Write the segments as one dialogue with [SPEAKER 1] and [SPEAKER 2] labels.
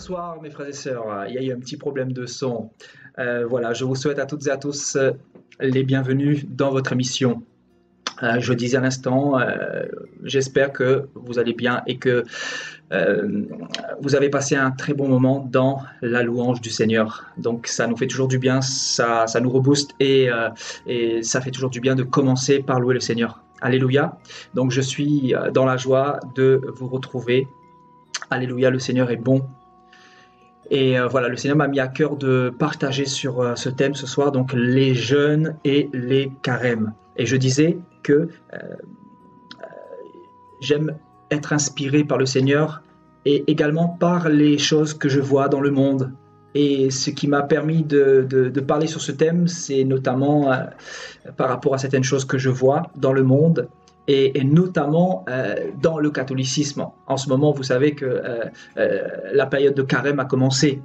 [SPEAKER 1] Bonsoir mes frères et sœurs, il y a eu un petit problème de son. Voilà, je vous souhaite à toutes et à tous les bienvenus dans votre émission. Je disais à l'instant, j'espère que vous allez bien et que euh, vous avez passé un très bon moment dans la louange du Seigneur. Donc ça nous fait toujours du bien, ça nous rebooste et ça fait toujours du bien de commencer par louer le Seigneur. Alléluia. Donc je suis dans la joie de vous retrouver. Alléluia, le Seigneur est bon. Et voilà, le Seigneur m'a mis à cœur de partager sur ce thème ce soir, donc les jeûnes et les carêmes. Et je disais que j'aime être inspiré par le Seigneur et également par les choses que je vois dans le monde. Et ce qui m'a permis de parler sur ce thème, c'est notamment par rapport à certaines choses que je vois dans le monde. Et notamment dans le catholicisme. En ce moment, vous savez que la période de carême a commencé.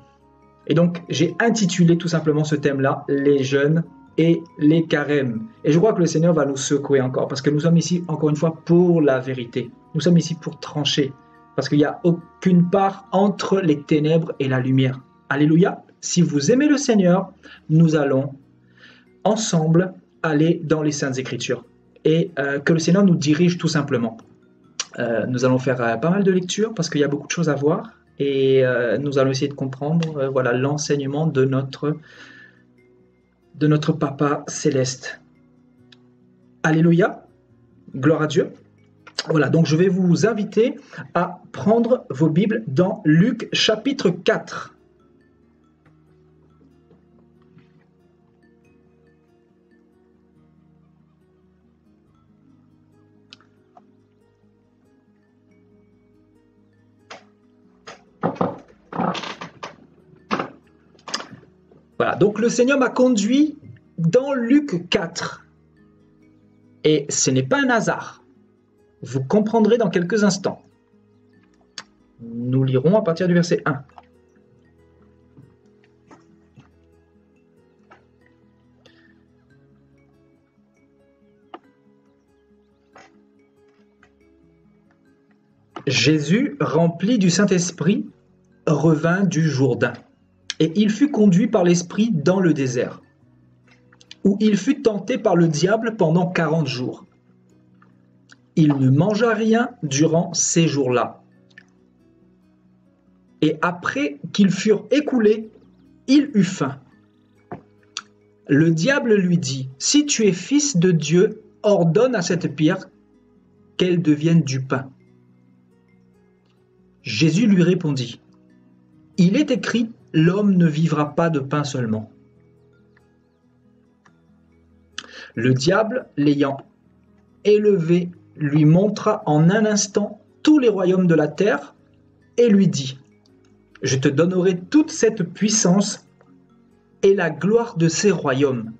[SPEAKER 1] Et donc, j'ai intitulé tout simplement ce thème-là, les jeûnes et les carêmes. Et je crois que le Seigneur va nous secouer encore, parce que nous sommes ici, encore une fois, pour la vérité. Nous sommes ici pour trancher, parce qu'il n'y a aucune part entre les ténèbres et la lumière. Alléluia. Si vous aimez le Seigneur, nous allons ensemble aller dans les Saintes Écritures. Et que le Seigneur nous dirige tout simplement. Nous allons faire pas mal de lectures parce qu'il y a beaucoup de choses à voir et nous allons essayer de comprendre voilà, l'enseignement de notre Papa Céleste. Alléluia, gloire à Dieu. Voilà, donc je vais vous inviter à prendre vos Bibles dans Luc chapitre 4. Voilà, donc le Seigneur m'a conduit dans Luc 4. Et ce n'est pas un hasard. Vous comprendrez dans quelques instants. Nous lirons à partir du verset 1. Jésus, rempli du Saint-Esprit, revint du Jourdain. Et il fut conduit par l'Esprit dans le désert, où il fut tenté par le diable pendant 40 jours. Il ne mangea rien durant ces jours-là. Et après qu'ils furent écoulés, il eut faim. Le diable lui dit, « Si tu es fils de Dieu, ordonne à cette pierre qu'elle devienne du pain. » Jésus lui répondit, « Il est écrit, l'homme ne vivra pas de pain seulement. » Le diable, l'ayant élevé, lui montra en un instant tous les royaumes de la terre et lui dit, « Je te donnerai toute cette puissance et la gloire de ces royaumes,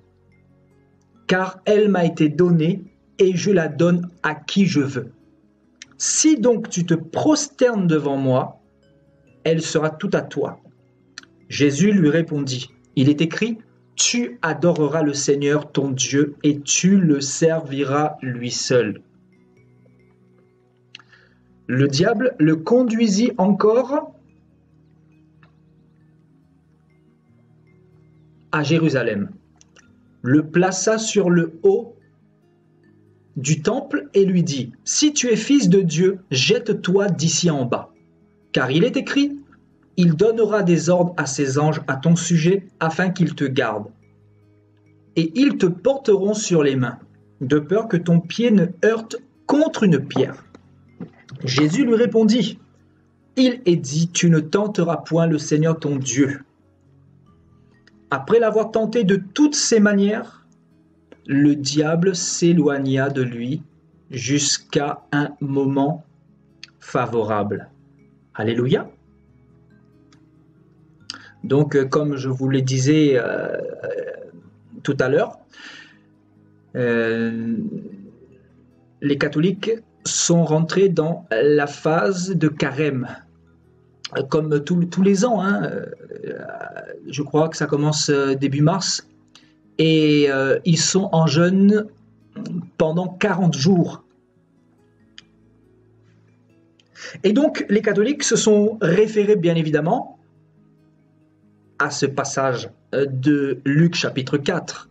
[SPEAKER 1] car elle m'a été donnée et je la donne à qui je veux. Si donc tu te prosternes devant moi, elle sera toute à toi. » Jésus lui répondit, « Il est écrit, tu adoreras le Seigneur ton Dieu et tu le serviras lui seul. » Le diable le conduisit encore à Jérusalem, le plaça sur le haut du temple et lui dit, « Si tu es fils de Dieu, jette-toi d'ici en bas, car il est écrit, il donnera des ordres à ses anges à ton sujet afin qu'ils te gardent. Et ils te porteront sur les mains, de peur que ton pied ne heurte contre une pierre. » Jésus lui répondit, « Il est dit, tu ne tenteras point le Seigneur ton Dieu. » Après l'avoir tenté de toutes ses manières, le diable s'éloigna de lui jusqu'à un moment favorable. Alléluia. Donc, comme je vous le disais tout à l'heure, les catholiques sont rentrés dans la phase de carême, comme tous les ans. Je crois que ça commence début mars, et ils sont en jeûne pendant 40 jours. Et donc, les catholiques se sont référés, bien évidemment, à ce passage de Luc chapitre 4.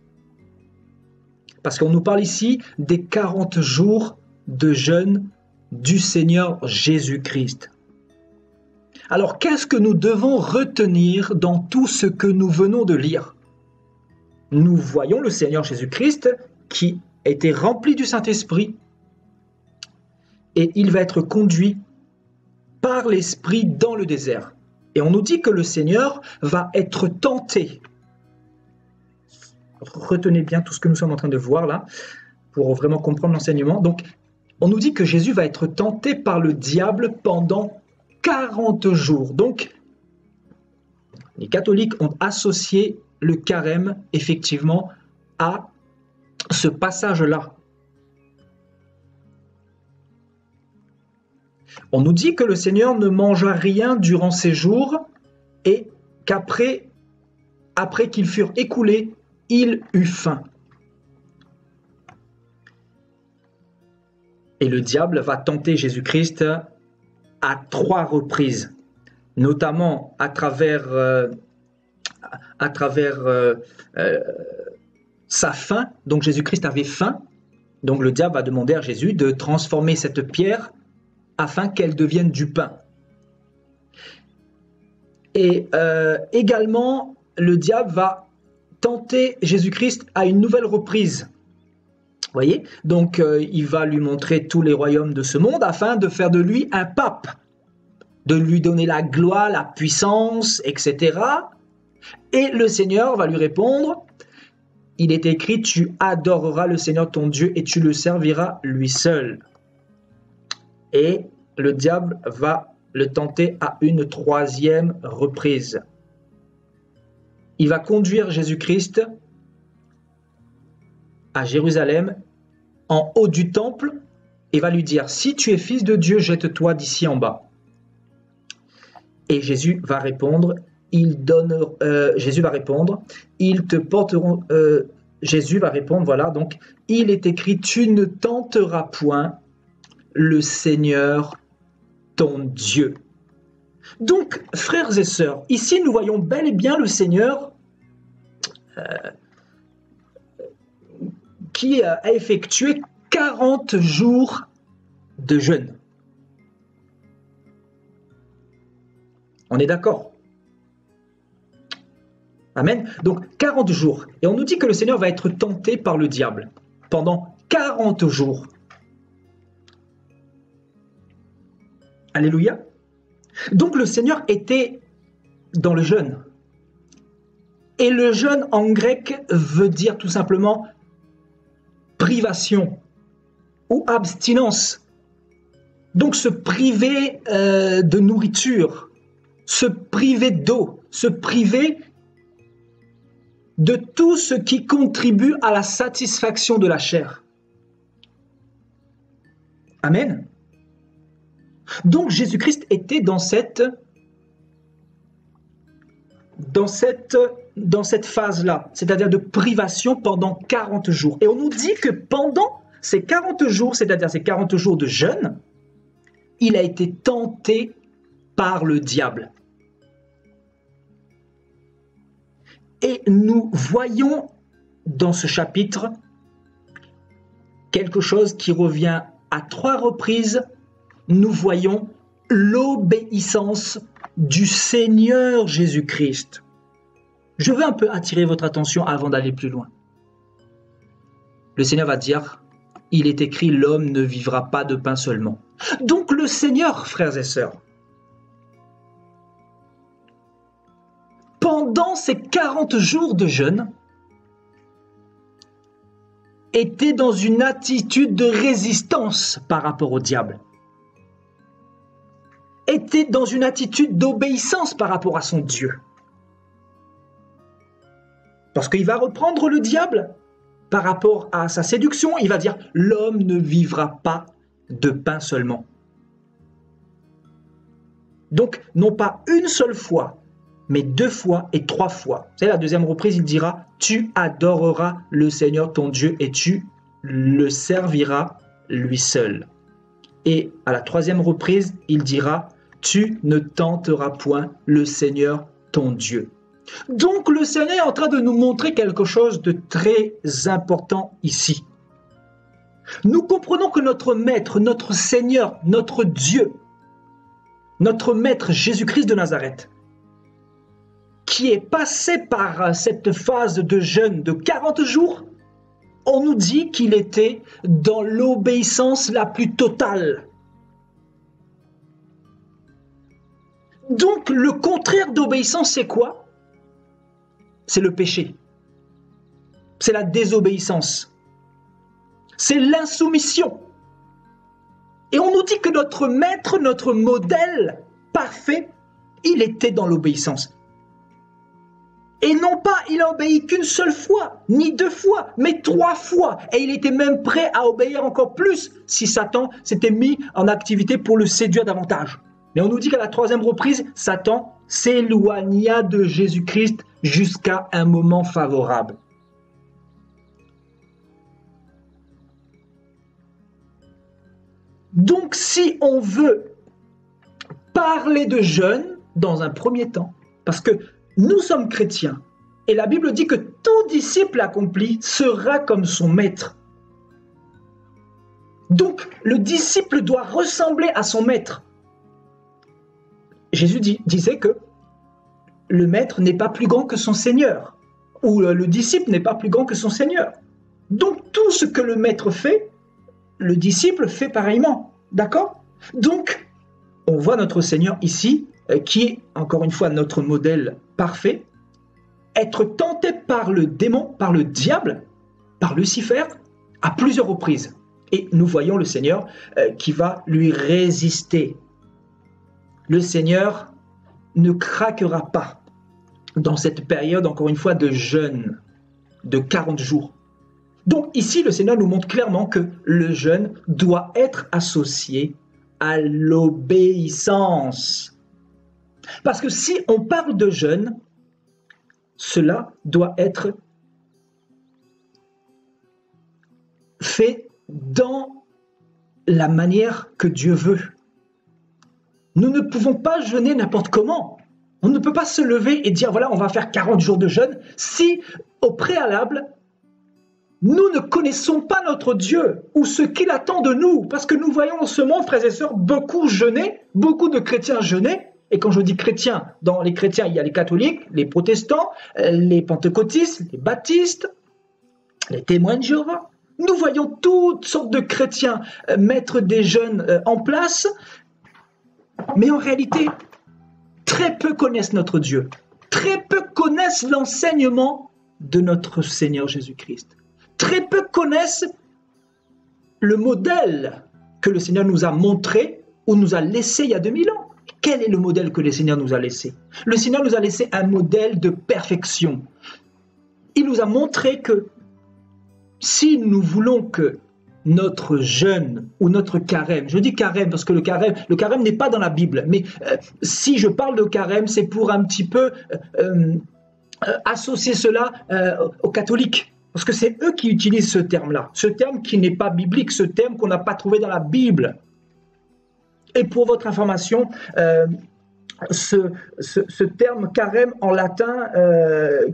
[SPEAKER 1] Parce qu'on nous parle ici des 40 jours de jeûne du Seigneur Jésus-Christ. Alors, qu'est-ce que nous devons retenir dans tout ce que nous venons de lire? Nous voyons le Seigneur Jésus-Christ qui était rempli du Saint-Esprit et il va être conduit par l'Esprit dans le désert. Et on nous dit que le Seigneur va être tenté. Retenez bien tout ce que nous sommes en train de voir là pour vraiment comprendre l'enseignement. Donc, on nous dit que Jésus va être tenté par le diable pendant 40 jours. Donc, les catholiques ont associé le carême, effectivement, à ce passage-là. On nous dit que le Seigneur ne mangea rien durant ces jours et qu'après qu'ils furent écoulés, il eut faim. Et le diable va tenter Jésus-Christ à 3 reprises, notamment à travers sa faim. Donc Jésus-Christ avait faim. Donc le diable va demander à Jésus de transformer cette pierre afin qu'elle devienne du pain. Et également, le diable va tenter Jésus-Christ à une nouvelle reprise. Vous voyez? Donc, il va lui montrer tous les royaumes de ce monde afin de faire de lui un pape, de lui donner la gloire, la puissance, etc. Et le Seigneur va lui répondre, il est écrit, tu adoreras le Seigneur ton Dieu et tu le serviras lui seul. Et le diable va le tenter à une 3e reprise. Il va conduire Jésus-Christ à Jérusalem, en haut du temple, et va lui dire, si tu es fils de Dieu, jette-toi d'ici en bas. Et Jésus va répondre, ils te porteront, Jésus va répondre, voilà, donc, il est écrit, tu ne tenteras point le Seigneur, ton Dieu. Donc, frères et sœurs, ici nous voyons bel et bien le Seigneur qui a effectué 40 jours de jeûne. On est d'accord? Amen. Donc 40 jours. Et on nous dit que le Seigneur va être tenté par le diable pendant 40 jours. Alléluia. Donc le Seigneur était dans le jeûne. Et le jeûne en grec veut dire tout simplement privation ou abstinence. Donc se priver de nourriture, se priver d'eau, se priver de tout ce qui contribue à la satisfaction de la chair. Amen. Donc Jésus-Christ était dans cette phase-là, c'est-à-dire de privation pendant 40 jours. Et on nous dit que pendant ces 40 jours, c'est-à-dire ces 40 jours de jeûne, il a été tenté par le diable. Et nous voyons dans ce chapitre quelque chose qui revient à 3 reprises. Nous voyons l'obéissance du Seigneur Jésus-Christ. Je veux un peu attirer votre attention avant d'aller plus loin. Le Seigneur va dire, il est écrit, l'homme ne vivra pas de pain seulement. Donc le Seigneur, frères et sœurs, pendant ces 40 jours de jeûne, était dans une attitude de résistance par rapport au diable. Était dans une attitude d'obéissance par rapport à son Dieu. Parce qu'il va reprendre le diable par rapport à sa séduction, il va dire « l'homme ne vivra pas de pain seulement ». Donc, non pas une seule fois, mais 2 fois et 3 fois. C'est la 2e reprise, il dira « tu adoreras le Seigneur ton Dieu et tu le serviras lui seul ». Et à la 3e reprise, il dira « tu ne tenteras point le Seigneur ton Dieu ». Donc le Seigneur est en train de nous montrer quelque chose de très important ici. Nous comprenons que notre Maître, notre Seigneur, notre Dieu, notre Maître Jésus-Christ de Nazareth, qui est passé par cette phase de jeûne de 40 jours, on nous dit qu'il était dans l'obéissance la plus totale. Donc le contraire d'obéissance, c'est quoi? C'est le péché. C'est la désobéissance. C'est l'insoumission. Et on nous dit que notre maître, notre modèle parfait, il était dans l'obéissance. Et non pas, il a obéi qu'une seule fois, ni 2 fois, mais 3 fois. Et il était même prêt à obéir encore plus si Satan s'était mis en activité pour le séduire davantage. Mais on nous dit qu'à la 3e reprise, Satan s'éloigna de Jésus-Christ jusqu'à un moment favorable. Donc, si on veut parler de jeûne dans un premier temps, parce que nous sommes chrétiens, et la Bible dit que tout disciple accompli sera comme son maître. Donc, le disciple doit ressembler à son maître. Jésus disait que le maître n'est pas plus grand que son Seigneur, ou le disciple n'est pas plus grand que son Seigneur. Donc, tout ce que le maître fait, le disciple fait pareillement, d'accord? Donc, on voit notre Seigneur ici, qui est, encore une fois, notre modèle parfait, être tenté par le démon, par le diable, par Lucifer, à plusieurs reprises. Et nous voyons le Seigneur qui va lui résister. Le Seigneur ne craquera pas dans cette période, encore une fois, de jeûne de 40 jours. Donc ici, le Seigneur nous montre clairement que le jeûne doit être associé à l'obéissance. Parce que si on parle de jeûne, cela doit être fait dans la manière que Dieu veut. Nous ne pouvons pas jeûner n'importe comment. On ne peut pas se lever et dire, voilà, on va faire 40 jours de jeûne si, au préalable, nous ne connaissons pas notre Dieu ou ce qu'il attend de nous. Parce que nous voyons en ce monde, frères et sœurs, beaucoup jeûner, beaucoup de chrétiens jeûner. Et quand je dis chrétiens, dans les chrétiens, il y a les catholiques, les protestants, les pentecôtistes, les baptistes, les témoins de Jéhovah. Nous voyons toutes sortes de chrétiens mettre des jeûnes en place, mais en réalité, très peu connaissent notre Dieu. Très peu connaissent l'enseignement de notre Seigneur Jésus-Christ. Très peu connaissent le modèle que le Seigneur nous a montré ou nous a laissé il y a 2000 ans. Quel est le modèle que le Seigneur nous a laissé? Le Seigneur nous a laissé un modèle de perfection. Il nous a montré que si nous voulons que notre jeûne ou notre carême, je dis carême parce que le carême n'est pas dans la Bible, mais si je parle de carême, c'est pour un petit peu associer cela aux catholiques. Parce que c'est eux qui utilisent ce terme-là, ce terme qui n'est pas biblique, ce terme qu'on n'a pas trouvé dans la Bible. Et pour votre information, ce terme carême en latin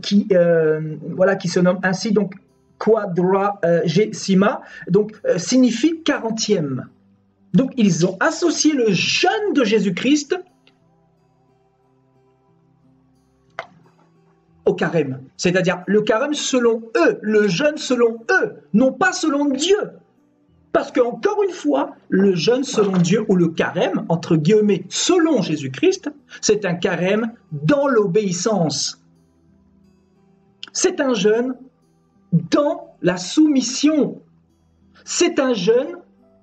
[SPEAKER 1] qui se nomme ainsi, donc quadragesima, donc signifie 40e. Donc ils ont associé le jeûne de Jésus-Christ au carême. C'est-à-dire le carême selon eux, le jeûne selon eux, non pas selon Dieu. Parce qu'encore une fois, le jeûne selon Dieu, ou le carême, entre guillemets, selon Jésus-Christ, c'est un carême dans l'obéissance. C'est un jeûne dans la soumission. C'est un jeûne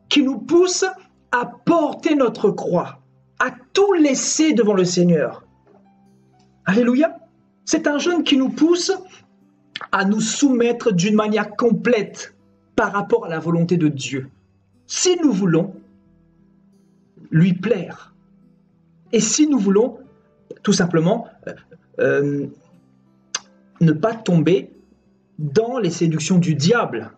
[SPEAKER 1] qui nous pousse à porter notre croix, à tout laisser devant le Seigneur. Alléluia. C'est un jeûne qui nous pousse à nous soumettre d'une manière complète par rapport à la volonté de Dieu, si nous voulons lui plaire. Et si nous voulons tout simplement ne pas tomber dans les séductions du diable.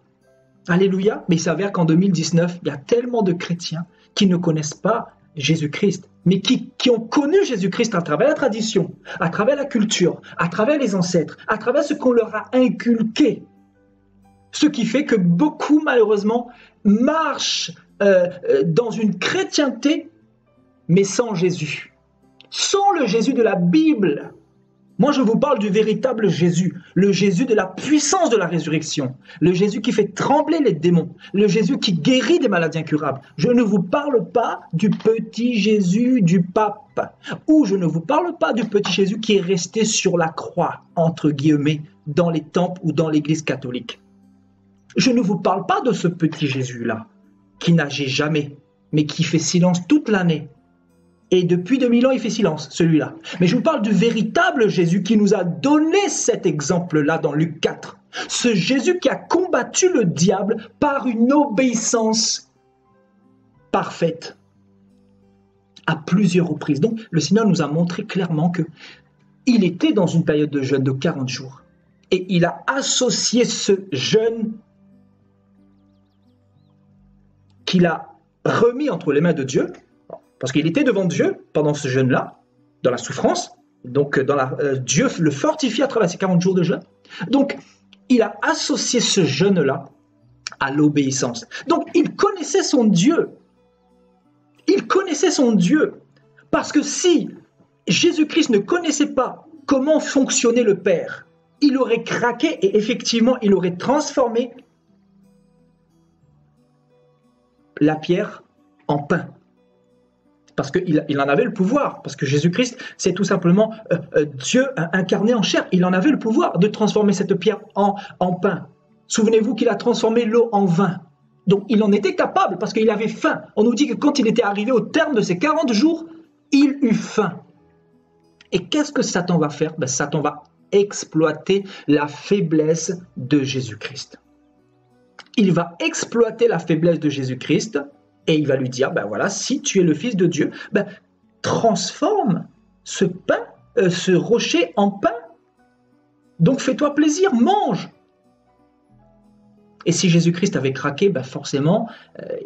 [SPEAKER 1] Alléluia. Mais il s'avère qu'en 2019, il y a tellement de chrétiens qui ne connaissent pas Jésus-Christ, mais qui ont connu Jésus-Christ à travers la tradition, à travers la culture, à travers les ancêtres, à travers ce qu'on leur a inculqué. Ce qui fait que beaucoup, malheureusement, marchent dans une chrétienté, mais sans Jésus. Sans le Jésus de la Bible. Moi, je vous parle du véritable Jésus, le Jésus de la puissance de la résurrection, le Jésus qui fait trembler les démons, le Jésus qui guérit des maladies incurables. Je ne vous parle pas du petit Jésus du pape, ou je ne vous parle pas du petit Jésus qui est resté sur la croix, entre guillemets, dans les temples ou dans l'église catholique. Je ne vous parle pas de ce petit Jésus-là, qui n'agit jamais, mais qui fait silence toute l'année. Et depuis 2000 ans, il fait silence, celui-là. Mais je vous parle du véritable Jésus qui nous a donné cet exemple-là dans Luc 4. Ce Jésus qui a combattu le diable par une obéissance parfaite à plusieurs reprises. Donc, le Seigneur nous a montré clairement qu'il était dans une période de jeûne de 40 jours. Et il a associé ce jeûne qu'il a remis entre les mains de Dieu, parce qu'il était devant Dieu pendant ce jeûne-là, dans la souffrance. Donc, Dieu le fortifie à travers ces 40 jours de jeûne. Donc, il a associé ce jeûne-là à l'obéissance. Donc, il connaissait son Dieu. Il connaissait son Dieu. Parce que si Jésus-Christ ne connaissait pas comment fonctionnait le Père, il aurait craqué et effectivement, il aurait transformé la pierre en pain. Parce qu'il en avait le pouvoir, parce que Jésus-Christ, c'est tout simplement Dieu incarné en chair. Il en avait le pouvoir de transformer cette pierre en pain. Souvenez-vous qu'il a transformé l'eau en vin. Donc il en était capable, parce qu'il avait faim. On nous dit que quand il était arrivé au terme de ces 40 jours, il eut faim. Et qu'est-ce que Satan va faire? Satan va exploiter la faiblesse de Jésus-Christ. Il va exploiter la faiblesse de Jésus-Christ, et il va lui dire, voilà, si tu es le Fils de Dieu, transforme ce pain, ce rocher en pain. Donc fais-toi plaisir, mange. Et si Jésus-Christ avait craqué, forcément,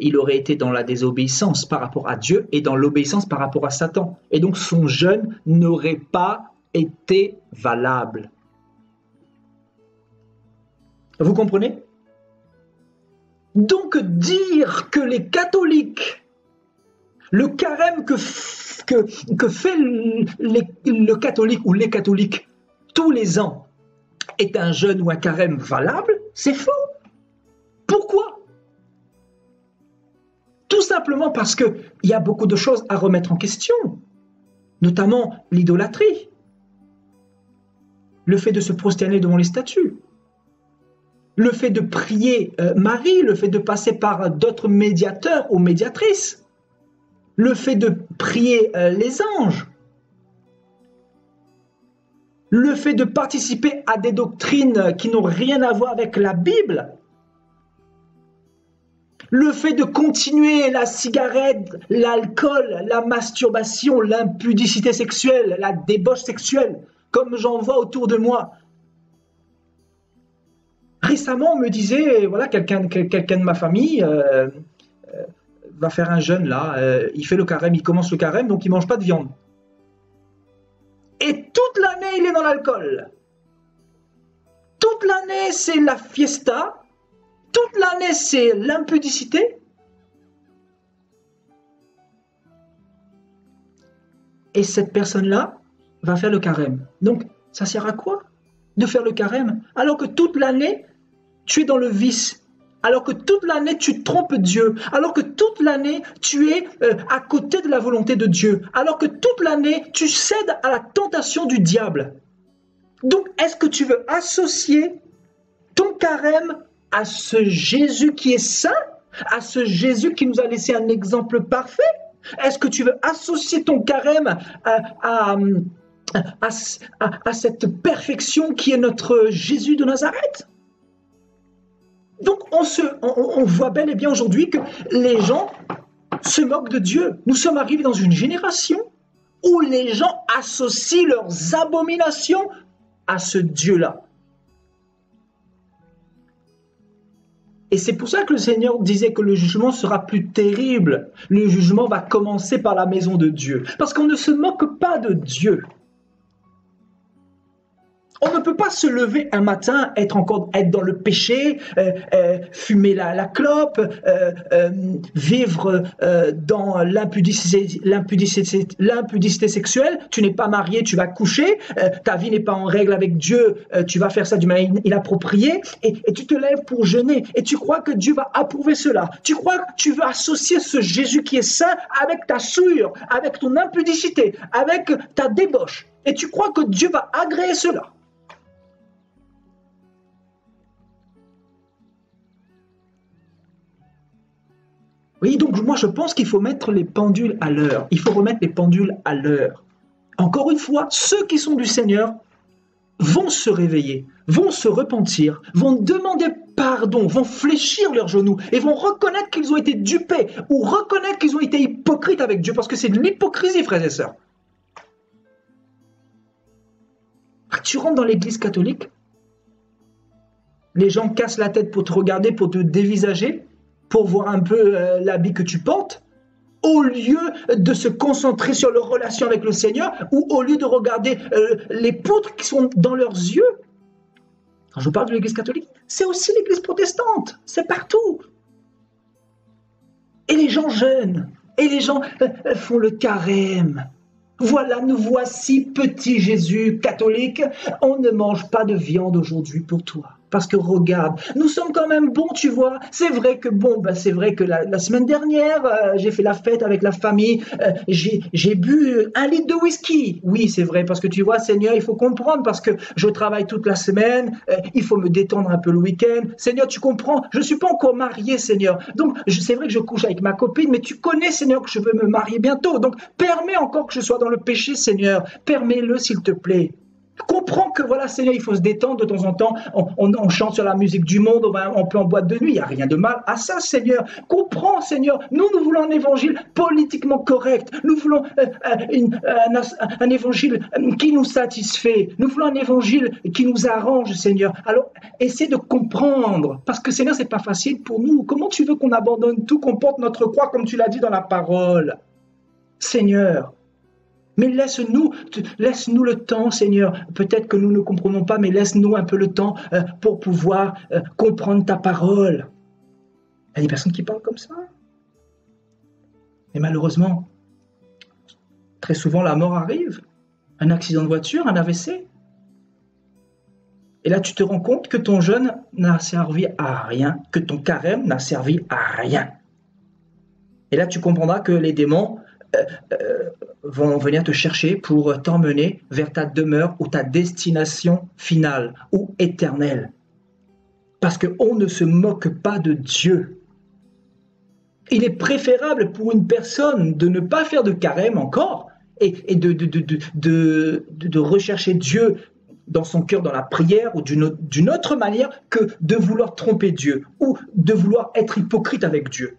[SPEAKER 1] il aurait été dans la désobéissance par rapport à Dieu et dans l'obéissance par rapport à Satan. Et donc son jeûne n'aurait pas été valable. Vous comprenez ? Donc dire que les catholiques, le carême que fait le catholique ou les catholiques tous les ans est un jeûne ou un carême valable, c'est faux. Pourquoi? Tout simplement parce qu'il y a beaucoup de choses à remettre en question, notamment l'idolâtrie, le fait de se prosterner devant les statues, le fait de prier Marie, le fait de passer par d'autres médiateurs ou médiatrices, le fait de prier les anges, le fait de participer à des doctrines qui n'ont rien à voir avec la Bible, le fait de continuer la cigarette, l'alcool, la masturbation, l'impudicité sexuelle, la débauche sexuelle, comme j'en vois autour de moi. Récemment, on me disait, voilà, quelqu'un de ma famille va faire un jeûne là, il fait le carême, il commence le carême, donc il ne mange pas de viande. Et toute l'année, il est dans l'alcool. Toute l'année, c'est la fiesta. Toute l'année, c'est l'impudicité. Et cette personne-là va faire le carême. Donc, ça sert à quoi de faire le carême alors que toute l'année, tu es dans le vice, alors que toute l'année, tu trompes Dieu, alors que toute l'année, tu es à côté de la volonté de Dieu, alors que toute l'année, tu cèdes à la tentation du diable. Donc, est-ce que tu veux associer ton carême à ce Jésus qui est saint, à ce Jésus qui nous a laissé un exemple parfait? Est-ce que tu veux associer ton carême à cette perfection qui est notre Jésus de Nazareth? Donc on voit bel et bien aujourd'hui que les gens se moquent de Dieu. Nous sommes arrivés dans une génération où les gens associent leurs abominations à ce Dieu-là. Et c'est pour ça que le Seigneur disait que le jugement sera plus terrible. Le jugement va commencer par la maison de Dieu. Parce qu'on ne se moque pas de Dieu. On ne peut pas se lever un matin, être dans le péché, fumer la clope, vivre dans l'impudicité sexuelle. Tu n'es pas marié, tu vas coucher. Ta vie n'est pas en règle avec Dieu. Tu vas faire ça d'une manière inappropriée. Et tu te lèves pour jeûner. Et tu crois que Dieu va approuver cela. Tu crois que tu veux associer ce Jésus qui est saint avec ta souillure, avec ton impudicité, avec ta débauche. Et tu crois que Dieu va agréer cela. Oui, donc moi je pense qu'il faut mettre les pendules à l'heure. Il faut remettre les pendules à l'heure. Encore une fois, ceux qui sont du Seigneur vont se réveiller, vont se repentir, vont demander pardon, vont fléchir leurs genoux et vont reconnaître qu'ils ont été dupés ou reconnaître qu'ils ont été hypocrites avec Dieu parce que c'est de l'hypocrisie, frères et sœurs. Tu rentres dans l'église catholique, les gens cassent la tête pour te regarder, pour te dévisager, pour voir un peu l'habit que tu portes, au lieu de se concentrer sur leur relation avec le Seigneur, ou au lieu de regarder les poutres qui sont dans leurs yeux. Quand je parle de l'église catholique, c'est aussi l'église protestante, c'est partout. Et les gens jeûnent, et les gens font le carême. Voilà, nous voici, petit Jésus catholique, on ne mange pas de viande aujourd'hui pour toi. Parce que regarde, nous sommes quand même bons, tu vois. C'est vrai que c'est vrai que la semaine dernière, j'ai fait la fête avec la famille, j'ai bu 1 litre de whisky. Oui, c'est vrai, parce que tu vois, Seigneur, il faut comprendre, parce que je travaille toute la semaine, il faut me détendre un peu le week-end. Seigneur, tu comprends, je ne suis pas encore marié, Seigneur. Donc, c'est vrai que je couche avec ma copine, mais tu connais, Seigneur, que je veux me marier bientôt. Donc, permets encore que je sois dans le péché, Seigneur. Permets-le, s'il te plaît. Comprends que voilà, Seigneur, il faut se détendre de temps en temps. On chante sur la musique du monde, on peut en boîte de nuit. Il n'y a rien de mal à ça, Seigneur. Comprends, Seigneur. Nous voulons un évangile politiquement correct. Nous voulons un évangile qui nous satisfait. Nous voulons un évangile qui nous arrange, Seigneur. Alors, essaie de comprendre. Parce que, Seigneur, c'est pas facile pour nous. Comment tu veux qu'on abandonne tout, qu'on porte notre croix, comme tu l'as dit dans la parole, Seigneur? Mais laisse-nous le temps, Seigneur. Peut-être que nous ne comprenons pas, mais laisse-nous un peu le temps pour pouvoir comprendre ta parole. Il y a des personnes qui parlent comme ça. Mais malheureusement, très souvent, la mort arrive. Un accident de voiture, un AVC. Et là, tu te rends compte que ton jeûne n'a servi à rien, que ton carême n'a servi à rien. Et là, tu comprendras que les démons vont venir te chercher pour t'emmener vers ta demeure ou ta destination finale ou éternelle. Parce qu'on ne se moque pas de Dieu. Il est préférable pour une personne de ne pas faire de carême encore et de rechercher Dieu dans son cœur, dans la prière ou d'une autre manière que de vouloir tromper Dieu ou de vouloir être hypocrite avec Dieu.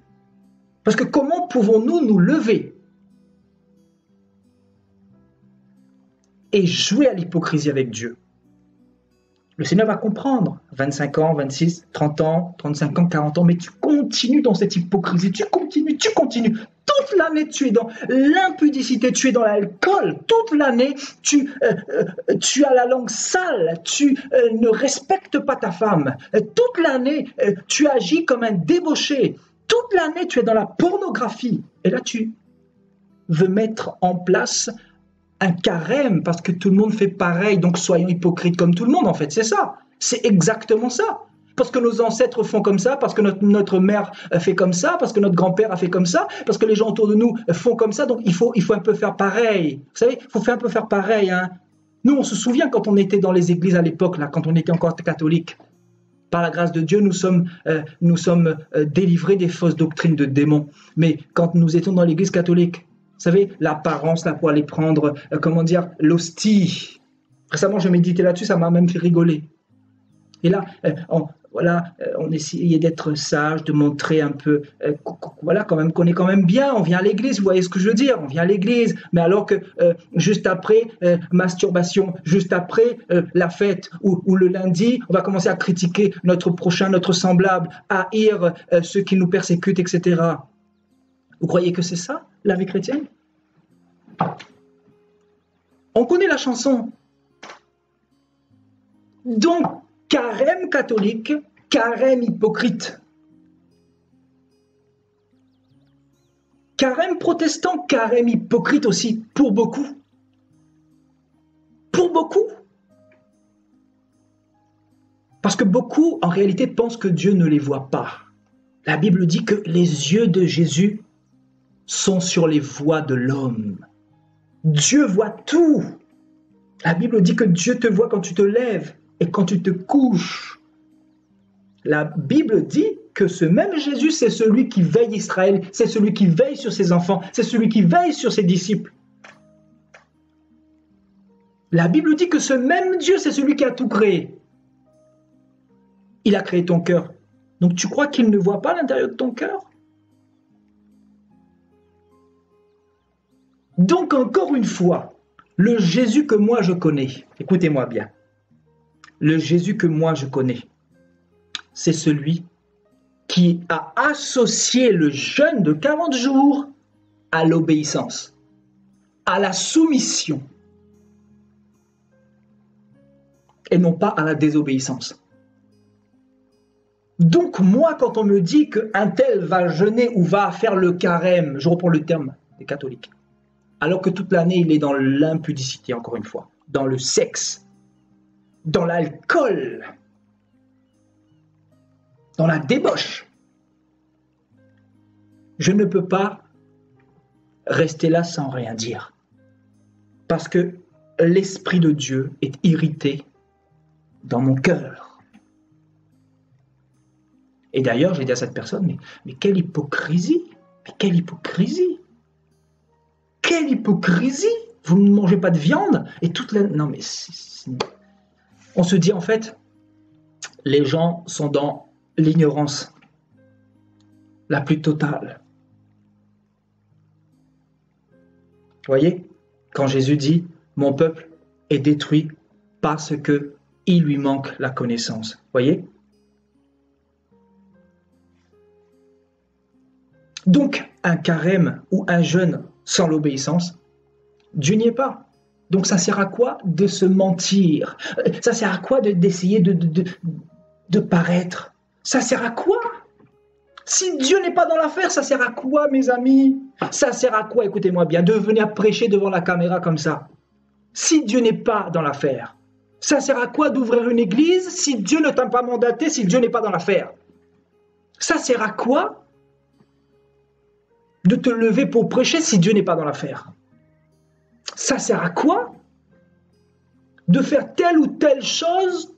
[SPEAKER 1] Parce que comment pouvons-nous nous lever et jouer à l'hypocrisie avec Dieu? Le Seigneur va comprendre. 25 ans, 26, 30 ans, 35 ans, 40 ans, mais tu continues dans cette hypocrisie, tu continues. Toute l'année, tu es dans l'impudicité, tu es dans l'alcool. Toute l'année, tu as la langue sale, tu ne respectes pas ta femme. Toute l'année, tu agis comme un débauché. Toute l'année, tu es dans la pornographie. Et là, tu veux mettre en place un carême parce que tout le monde fait pareil, donc soyons hypocrites comme tout le monde, en fait, c'est ça. C'est exactement ça. Parce que nos ancêtres font comme ça, parce que notre mère fait comme ça, parce que notre grand-père a fait comme ça, parce que les gens autour de nous font comme ça, donc il faut un peu faire pareil. Vous savez, il faut faire un peu faire pareil. Hein. Nous, on se souvient quand on était dans les églises à l'époque, là, quand on était encore catholique. Par la grâce de Dieu, nous sommes délivrés des fausses doctrines de démons. Mais quand nous étions dans l'église catholique, vous savez, l'apparence, là, pour aller prendre, l'hostie. Récemment, je méditais là-dessus, ça m'a même fait rigoler. Et là, voilà, on essayait d'être sage, de montrer un peu, voilà, quand même qu'on est quand même bien. On vient à l'église, vous voyez ce que je veux dire? On vient à l'église, mais alors que juste après masturbation, juste après la fête ou le lundi, on va commencer à critiquer notre prochain, notre semblable, à haïr ceux qui nous persécutent, etc. Vous croyez que c'est ça, la vie chrétienne? On connaît la chanson. Donc, carême catholique, carême hypocrite. Carême protestant, carême hypocrite aussi, pour beaucoup. Pour beaucoup. Parce que beaucoup, en réalité, pensent que Dieu ne les voit pas. La Bible dit que les yeux de Jésus sont sur les voies de l'homme. Dieu voit tout. La Bible dit que Dieu te voit quand tu te lèves et quand tu te couches. La Bible dit que ce même Jésus, c'est celui qui veille Israël, c'est celui qui veille sur ses enfants, c'est celui qui veille sur ses disciples. La Bible dit que ce même Dieu, c'est celui qui a tout créé. Il a créé ton cœur. Donc tu crois qu'il ne voit pas l'intérieur de ton cœur? Donc encore une fois, le Jésus que moi je connais, écoutez-moi bien, le Jésus que moi je connais, c'est celui qui a associé le jeûne de 40 jours à l'obéissance, à la soumission, et non pas à la désobéissance. Donc moi, quand on me dit qu'un tel va jeûner ou va faire le carême, je reprends le terme des catholiques, alors que toute l'année il est dans l'impudicité, encore une fois, dans le sexe, dans l'alcool, dans la débauche, je ne peux pas rester là sans rien dire. Parce que l'Esprit de Dieu est irrité dans mon cœur. Et d'ailleurs, j'ai dit à cette personne, mais quelle hypocrisie! Mais quelle hypocrisie! Quelle hypocrisie! Vous ne mangez pas de viande et toute la... Non mais... On se dit en fait, les gens sont dans l'ignorance la plus totale. Vous voyez, quand Jésus dit « Mon peuple est détruit parce qu'il lui manque la connaissance ». Vous voyez? Donc, un carême ou un jeûne sans l'obéissance, Dieu n'y est pas. Donc, ça sert à quoi de se mentir? Ça sert à quoi d'essayer de paraître? Ça sert à quoi? Si Dieu n'est pas dans l'affaire, ça sert à quoi, mes amis? Ça sert à quoi, écoutez-moi bien, de venir prêcher devant la caméra comme ça? Si Dieu n'est pas dans l'affaire, ça sert à quoi d'ouvrir une église si Dieu ne t'a pas mandaté, si Dieu n'est pas dans l'affaire? Ça sert à quoi de te lever pour prêcher si Dieu n'est pas dans l'affaire? Ça sert à quoi de faire telle ou telle chose,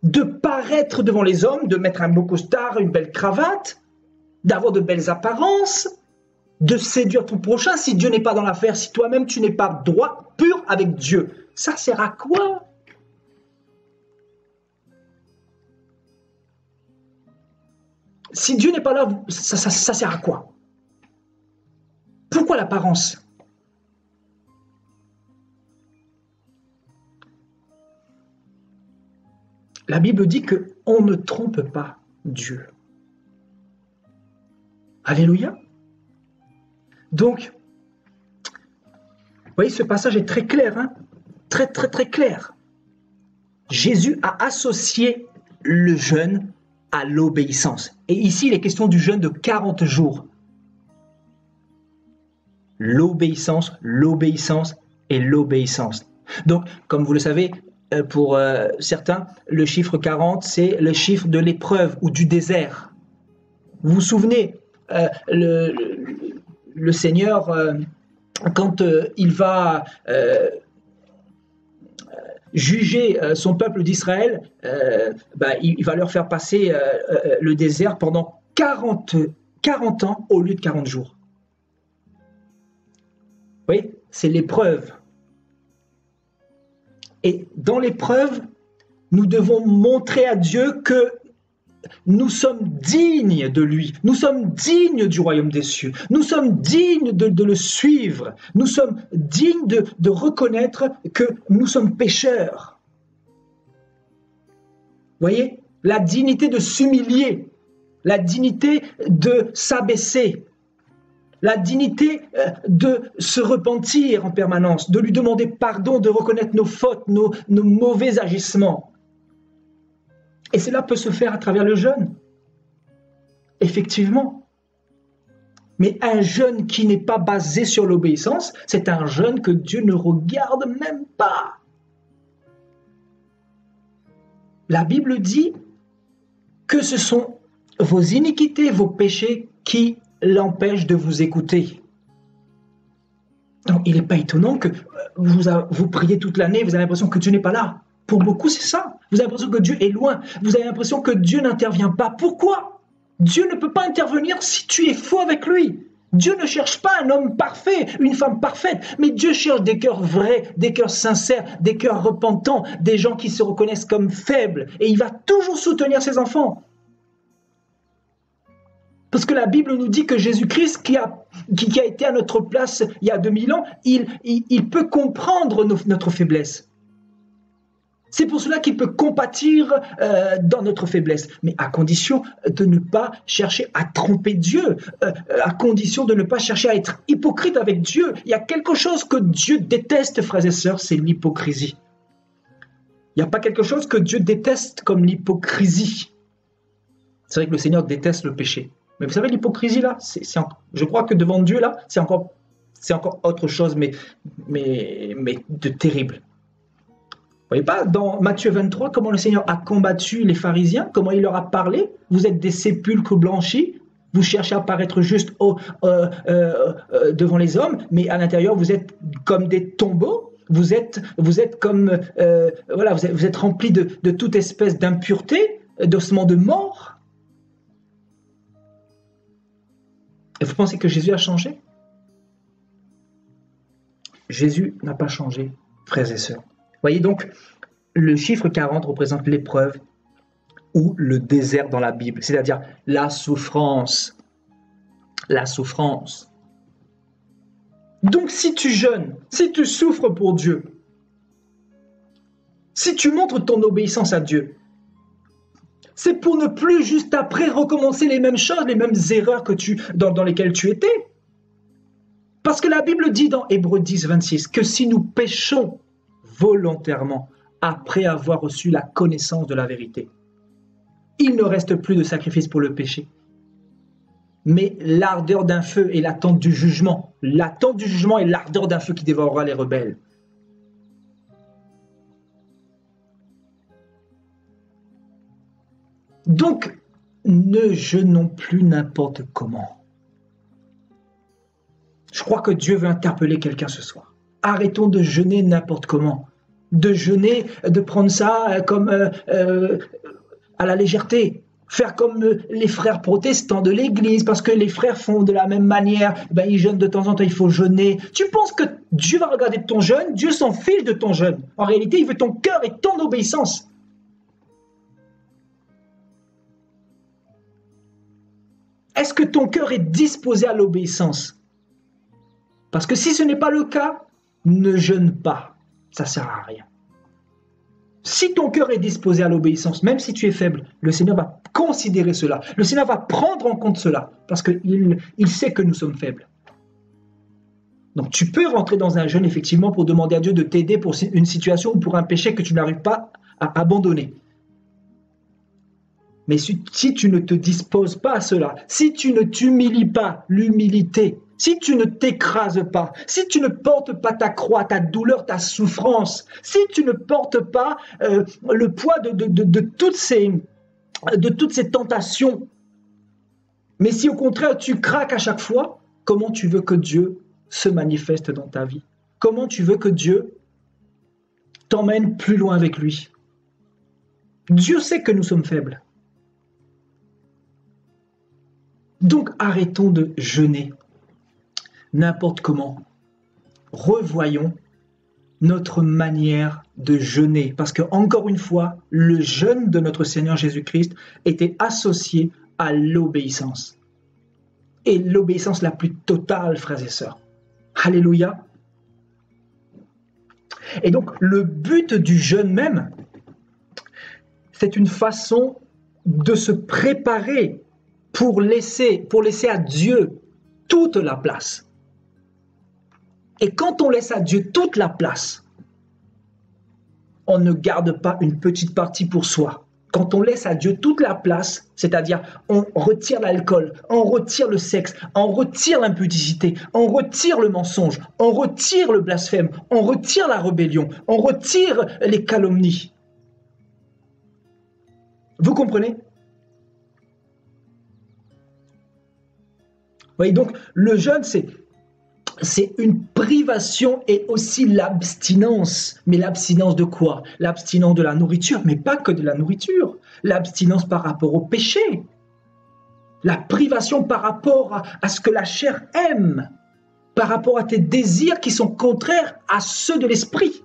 [SPEAKER 1] de paraître devant les hommes, de mettre un beau costard, une belle cravate, d'avoir de belles apparences, de séduire ton prochain si Dieu n'est pas dans l'affaire, si toi-même tu n'es pas droit, pur avec Dieu? Ça sert à quoi? Si Dieu n'est pas là, ça sert à quoi? Pourquoi l'apparence? La Bible dit qu'on ne trompe pas Dieu. Alléluia. Donc, vous voyez, ce passage est très clair, hein? Très, très, très clair. Jésus a associé le jeûne à l'obéissance. Et ici, il est question du jeûne de 40 jours. L'obéissance, l'obéissance et l'obéissance. Donc, comme vous le savez, pour certains, le chiffre 40, c'est le chiffre de l'épreuve ou du désert. Vous vous souvenez, le Seigneur, quand il va juger son peuple d'Israël, il va leur faire passer le désert pendant 40 ans au lieu de 40 jours. Oui, c'est l'épreuve. Et dans l'épreuve, Nous devons montrer à Dieu que nous sommes dignes de lui, nous sommes dignes du royaume des cieux, nous sommes dignes de le suivre, nous sommes dignes de reconnaître que nous sommes pécheurs. Voyez, la dignité de s'humilier, la dignité de s'abaisser, la dignité de se repentir en permanence, de lui demander pardon, de reconnaître nos fautes, nos mauvais agissements. Et cela peut se faire à travers le jeûne, effectivement. Mais un jeûne qui n'est pas basé sur l'obéissance, c'est un jeûne que Dieu ne regarde même pas. La Bible dit que ce sont vos iniquités, vos péchés qui l'empêchent de vous écouter. Donc, il n'est pas étonnant que vous priez toute l'année, vous avez l'impression que Dieu n'est pas là. Pour beaucoup, c'est ça. Vous avez l'impression que Dieu est loin. Vous avez l'impression que Dieu n'intervient pas. Pourquoi? Dieu ne peut pas intervenir si tu es faux avec lui. Dieu ne cherche pas un homme parfait, une femme parfaite, mais Dieu cherche des cœurs vrais, des cœurs sincères, des cœurs repentants, des gens qui se reconnaissent comme faibles. Et il va toujours soutenir ses enfants. Parce que la Bible nous dit que Jésus-Christ, qui a été à notre place il y a 2000 ans, il peut comprendre notre faiblesse. C'est pour cela qu'il peut compatir dans notre faiblesse, mais à condition de ne pas chercher à tromper Dieu, à condition de ne pas chercher à être hypocrite avec Dieu. Il y a quelque chose que Dieu déteste, frères et sœurs, c'est l'hypocrisie. Il n'y a pas quelque chose que Dieu déteste comme l'hypocrisie. C'est vrai que le Seigneur déteste le péché. Mais vous savez, l'hypocrisie, là, je crois que devant Dieu, là, c'est encore autre chose, mais de terrible. Vous voyez pas, dans Matthieu 23, comment le Seigneur a combattu les pharisiens, comment il leur a parlé. Vous êtes des sépulcres blanchis, vous cherchez à paraître juste devant les hommes, mais à l'intérieur, vous êtes comme des tombeaux, vous êtes comme, vous êtes remplis de toute espèce d'impureté, d'ossements de mort. Et vous pensez que Jésus a changé? Jésus n'a pas changé, frères et sœurs. Voyez donc, le chiffre 40 représente l'épreuve ou le désert dans la Bible, c'est-à-dire la souffrance. La souffrance. Donc si tu jeûnes, si tu souffres pour Dieu, si tu montres ton obéissance à Dieu, c'est pour ne plus juste après recommencer les mêmes choses, les mêmes erreurs dans lesquelles tu étais. Parce que la Bible dit dans Hébreux 10, 26 que si nous péchons volontairement après avoir reçu la connaissance de la vérité, il ne reste plus de sacrifice pour le péché, mais l'ardeur d'un feu et l'attente du jugement. L'attente du jugement et l'ardeur d'un feu qui dévorera les rebelles. Donc, ne jeûnons plus n'importe comment. Je crois que Dieu veut interpeller quelqu'un ce soir. Arrêtons de jeûner n'importe comment. De jeûner, de prendre ça comme à la légèreté. Faire comme les frères protestants de l'Église, parce que les frères font de la même manière, ils jeûnent de temps en temps, il faut jeûner. Tu penses que Dieu va regarder ton jeûne? Dieu s'en fiche de ton jeûne. En réalité, il veut ton cœur et ton obéissance. Est-ce que ton cœur est disposé à l'obéissance? Parce que si ce n'est pas le cas, ne jeûne pas. Ça ne sert à rien. Si ton cœur est disposé à l'obéissance, même si tu es faible, le Seigneur va considérer cela. Le Seigneur va prendre en compte cela, parce qu'il sait que nous sommes faibles. Donc tu peux rentrer dans un jeûne, effectivement, pour demander à Dieu de t'aider pour une situation ou pour un péché que tu n'arrives pas à abandonner. Mais si tu ne te disposes pas à cela, si tu ne t'humilies pas, l'humilité, si tu ne t'écrases pas, si tu ne portes pas ta croix, ta douleur, ta souffrance, si tu ne portes pas le poids de toutes ces tentations, mais si au contraire tu craques à chaque fois, comment tu veux que Dieu se manifeste dans ta vie? Comment tu veux que Dieu t'emmène plus loin avec lui? Dieu sait que nous sommes faibles. Donc arrêtons de jeûner n'importe comment. Revoyons notre manière de jeûner. Parce que, encore une fois, le jeûne de notre Seigneur Jésus-Christ était associé à l'obéissance. Et l'obéissance la plus totale, frères et sœurs. Alléluia. Et donc, le but du jeûne même, c'est une façon de se préparer pour laisser à Dieu toute la place. Et quand on laisse à Dieu toute la place, on ne garde pas une petite partie pour soi. Quand on laisse à Dieu toute la place, c'est-à-dire on retire l'alcool, on retire le sexe, on retire l'impudicité, on retire le mensonge, on retire le blasphème, on retire la rébellion, on retire les calomnies. Vous comprenez? Oui, donc le jeûne, c'est une privation et aussi l'abstinence. Mais l'abstinence de quoi? L'abstinence de la nourriture, mais pas que de la nourriture. L'abstinence par rapport au péché. La privation par rapport à ce que la chair aime. Par rapport à tes désirs qui sont contraires à ceux de l'esprit.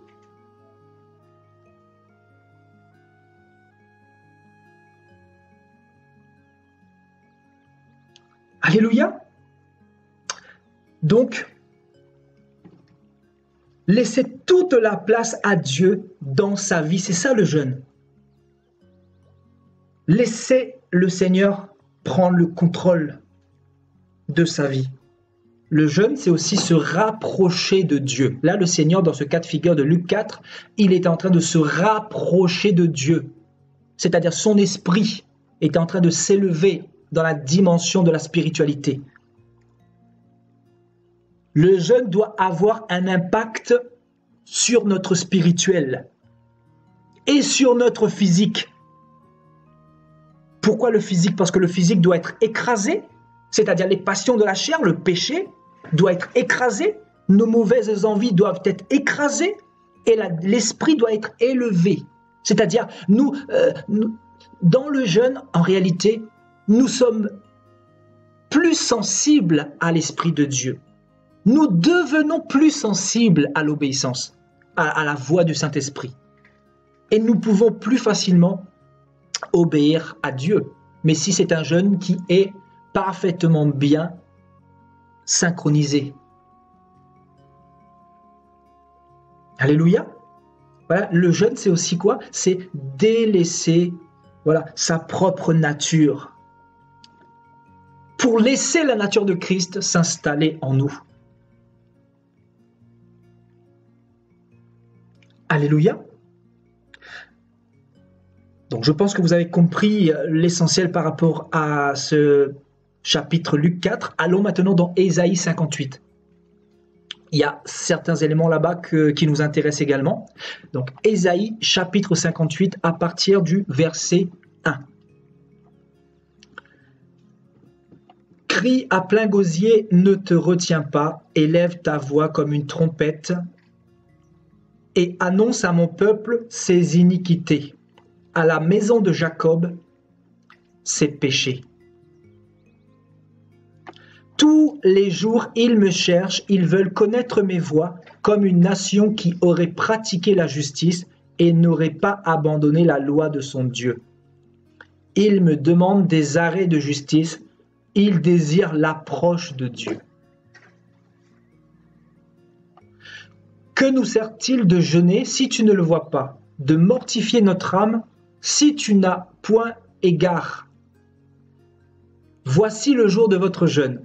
[SPEAKER 1] Alléluia. Donc, laissez toute la place à Dieu dans sa vie. C'est ça le jeûne. Laissez le Seigneur prendre le contrôle de sa vie. Le jeûne, c'est aussi se rapprocher de Dieu. Là, le Seigneur, dans ce cas de figure de Luc 4, il est en train de se rapprocher de Dieu. C'est-à-dire son esprit est en train de s'élever dans la dimension de la spiritualité. Le jeûne doit avoir un impact sur notre spirituel et sur notre physique. Pourquoi le physique? Parce que le physique doit être écrasé, c'est-à-dire les passions de la chair, le péché doit être écrasé, nos mauvaises envies doivent être écrasées et l'esprit doit être élevé. C'est-à-dire, nous, dans le jeûne, en réalité, nous sommes plus sensibles à l'Esprit de Dieu. Nous devenons plus sensibles à l'obéissance, à la voix du Saint-Esprit. Et nous pouvons plus facilement obéir à Dieu. Mais si c'est un jeûne qui est parfaitement bien synchronisé. Alléluia. Voilà, le jeûne, c'est aussi quoi? C'est délaisser sa propre nature pour laisser la nature de Christ s'installer en nous. Alléluia. Donc je pense que vous avez compris l'essentiel par rapport à ce chapitre Luc 4. Allons maintenant dans Ésaïe 58. Il y a certains éléments là-bas qui nous intéressent également. Donc Ésaïe chapitre 58 à partir du verset 1. Crie à plein gosier, ne te retiens pas, élève ta voix comme une trompette et annonce à mon peuple ses iniquités, à la maison de Jacob ses péchés. Tous les jours, ils me cherchent, ils veulent connaître mes voies, comme une nation qui aurait pratiqué la justice et n'aurait pas abandonné la loi de son Dieu. Ils me demandent des arrêts de justice, ils désirent l'approche de Dieu. Que nous sert-il de jeûner si tu ne le vois pas, de mortifier notre âme si tu n'as point égard? Voici le jour de votre jeûne.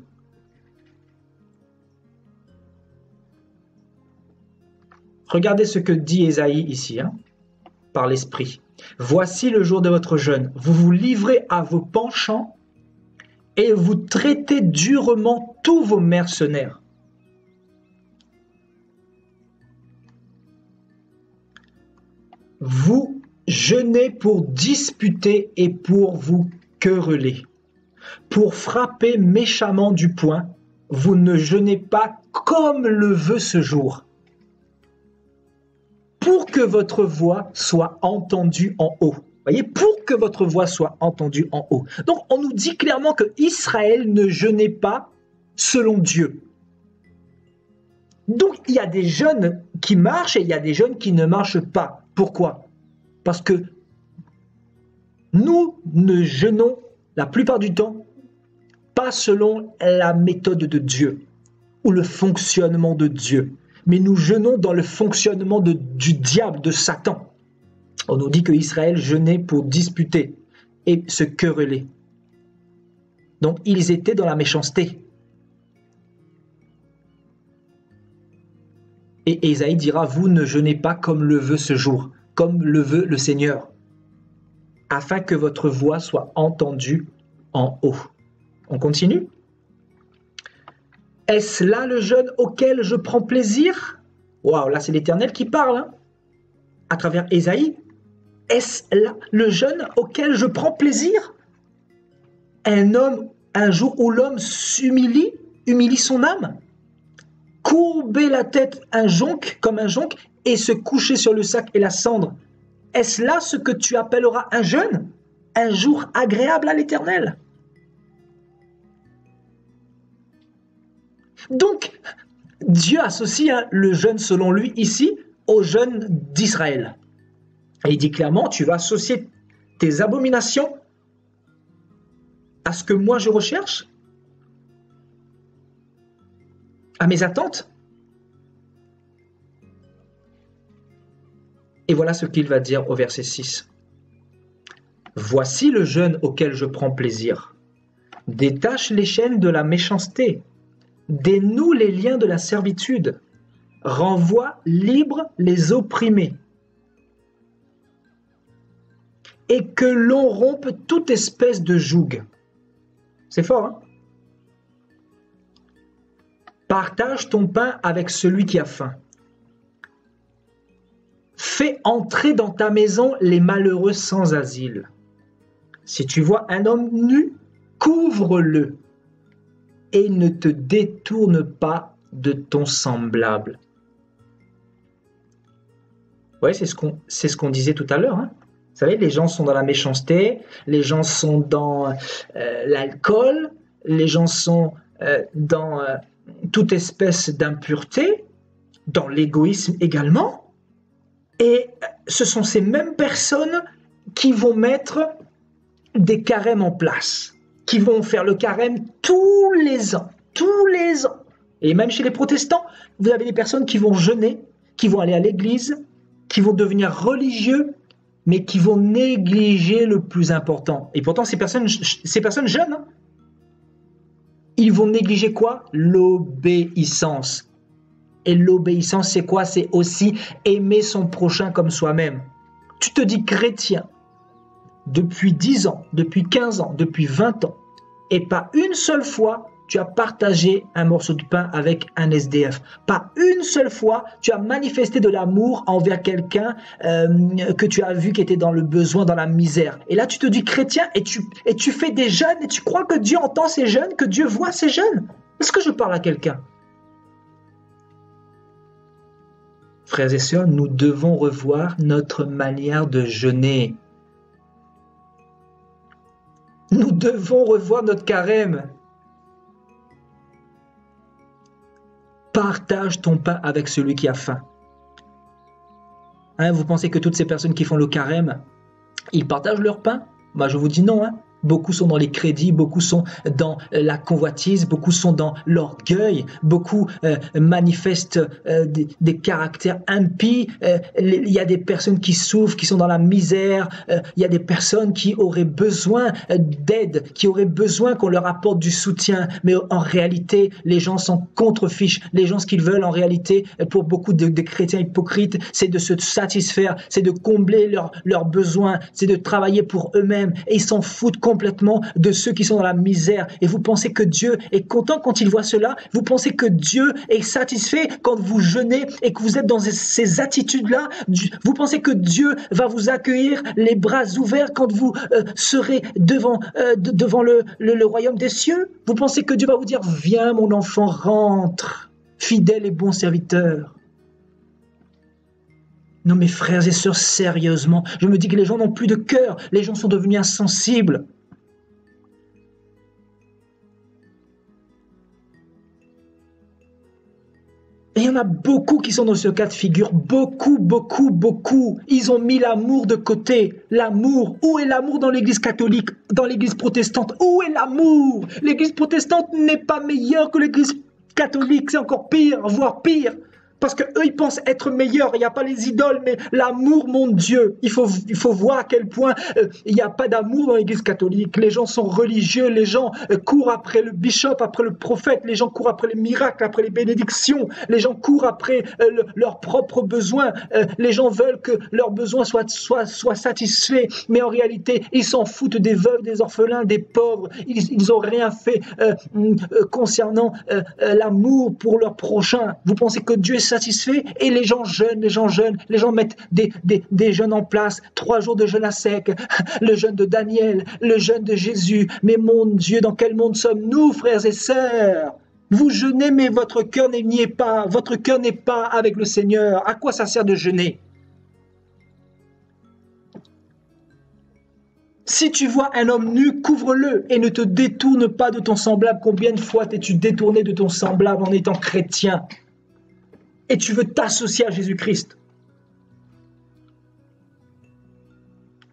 [SPEAKER 1] Regardez ce que dit Ésaïe ici, par l'Esprit. Voici le jour de votre jeûne. Vous vous livrez à vos penchants et vous traitez durement tous vos mercenaires. Vous jeûnez pour disputer et pour vous quereller, pour frapper méchamment du poing. Vous ne jeûnez pas comme le veut ce jour, pour que votre voix soit entendue en haut. Voyez, pour que votre voix soit entendue en haut. Donc, on nous dit clairement que Israël ne jeûnait pas selon Dieu. Donc, il y a des jeunes qui marchent et il y a des jeunes qui ne marchent pas. Pourquoi? Parce que nous ne jeûnons la plupart du temps pas selon la méthode de Dieu ou le fonctionnement de Dieu, mais nous jeûnons dans le fonctionnement du diable, de Satan. On nous dit que Israël jeûnait pour disputer et se quereller. Donc, ils étaient dans la méchanceté. Et Ésaïe dira, vous ne jeûnez pas comme le veut ce jour, comme le veut le Seigneur, afin que votre voix soit entendue en haut. On continue. Est-ce là le jeûne auquel je prends plaisir? Waouh, là c'est l'Éternel qui parle, hein, à travers Ésaïe. Est-ce là le jeûne auquel je prends plaisir? Un jour où l'homme s'humilie, humilie son âme, courber la tête comme un jonc et se coucher sur le sac et la cendre. Est-ce là ce que tu appelleras un jeûne? Un jour agréable à l'Éternel? Donc, Dieu associe le jeûne selon lui ici au jeûne d'Israël. Et il dit clairement, tu vas associer tes abominations à ce que moi je recherche, à mes attentes. Et voilà ce qu'il va dire au verset 6. Voici le jeûne auquel je prends plaisir. Détache les chaînes de la méchanceté. Dénoue les liens de la servitude. Renvoie libres les opprimés. Et que l'on rompe toute espèce de joug. C'est fort, hein? Partage ton pain avec celui qui a faim. Fais entrer dans ta maison les malheureux sans asile. Si tu vois un homme nu, couvre-le et ne te détourne pas de ton semblable. Ouais, c'est ce qu'on disait tout à l'heure, hein. Vous savez, les gens sont dans la méchanceté, les gens sont dans l'alcool, les gens sont dans toute espèce d'impureté, dans l'égoïsme également. Et ce sont ces mêmes personnes qui vont mettre des carèmes en place, qui vont faire le carême tous les ans. Et même chez les protestants, vous avez des personnes qui vont jeûner, qui vont aller à l'église, qui vont devenir religieux, mais qui vont négliger le plus important. Et pourtant, ces personnes jeûnent, hein. Ils vont négliger quoi? L'obéissance. Et l'obéissance, c'est quoi? C'est aussi aimer son prochain comme soi-même. Tu te dis chrétien depuis 10 ans, depuis 15 ans, depuis 20 ans, et pas une seule fois tu as partagé un morceau de pain avec un SDF. Pas une seule fois tu as manifesté de l'amour envers quelqu'un que tu as vu qui était dans le besoin, dans la misère. Et là tu te dis chrétien et tu fais des jeûnes et tu crois que Dieu entend ces jeûnes, que Dieu voit ces jeûnes. Est-ce que je parle à quelqu'un? Frères et sœurs, nous devons revoir notre manière de jeûner. Nous devons revoir notre carême. Partage ton pain avec celui qui a faim. Hein, vous pensez que toutes ces personnes qui font le carême, ils partagent leur pain? Bah, je vous dis non, hein. Beaucoup sont dans les crédits, beaucoup sont dans la convoitise, beaucoup sont dans l'orgueil, beaucoup manifestent des caractères impies. Il y a des personnes qui souffrent, qui sont dans la misère. Il y a des personnes qui auraient besoin d'aide, qui auraient besoin qu'on leur apporte du soutien. Mais en réalité, les gens sont contre-fiches. Les gens, ce qu'ils veulent en réalité, pour beaucoup de chrétiens hypocrites, c'est de se satisfaire, c'est de combler leurs besoins, c'est de travailler pour eux-mêmes. Et ils s'en foutent complètement de ceux qui sont dans la misère. Et vous pensez que Dieu est content quand il voit cela? Vous pensez que Dieu est satisfait quand vous jeûnez et que vous êtes dans ces attitudes-là? Vous pensez que Dieu va vous accueillir les bras ouverts quand vous serez devant le royaume des cieux? Vous pensez que Dieu va vous dire, viens mon enfant, rentre, fidèle et bon serviteur? Non, mes frères et sœurs, sérieusement, je me dis que les gens n'ont plus de cœur, les gens sont devenus insensibles. Et il y en en a beaucoup qui sont dans ce cas de figure. Beaucoup, beaucoup, beaucoup. Ils ont mis l'amour de côté. L'amour. Où est l'amour dans l'église catholique? Dans l'église protestante? Où est l'amour? L'église protestante n'est pas meilleure que l'église catholique. C'est encore pire, voire pire. Parce qu'eux, ils pensent être meilleurs. Il n'y a pas les idoles, mais l'amour, mon Dieu. Il faut voir à quel point il n'y a pas d'amour dans l'église catholique. Les gens sont religieux, les gens courent après le bishop, après le prophète, les gens courent après les miracles, après les bénédictions, les gens courent après leurs propres besoins. Les gens veulent que leurs besoins soient satisfaits, mais en réalité, ils s'en foutent des veuves, des orphelins, des pauvres. Ils n'ont rien fait concernant l'amour pour leur prochain. Vous pensez que Dieu est satisfait? Et les gens jeûnent, les gens mettent des jeûnes en place, 3 jours de jeûne à sec, le jeûne de Daniel, le jeûne de Jésus. Mais mon Dieu, dans quel monde sommes-nous, frères et sœurs? Vous jeûnez, mais votre cœur n'y est pas, votre cœur n'est pas avec le Seigneur. À quoi ça sert de jeûner? Si tu vois un homme nu, couvre-le et ne te détourne pas de ton semblable. Combien de fois t'es-tu détourné de ton semblable en étant chrétien? Et tu veux t'associer à Jésus-Christ.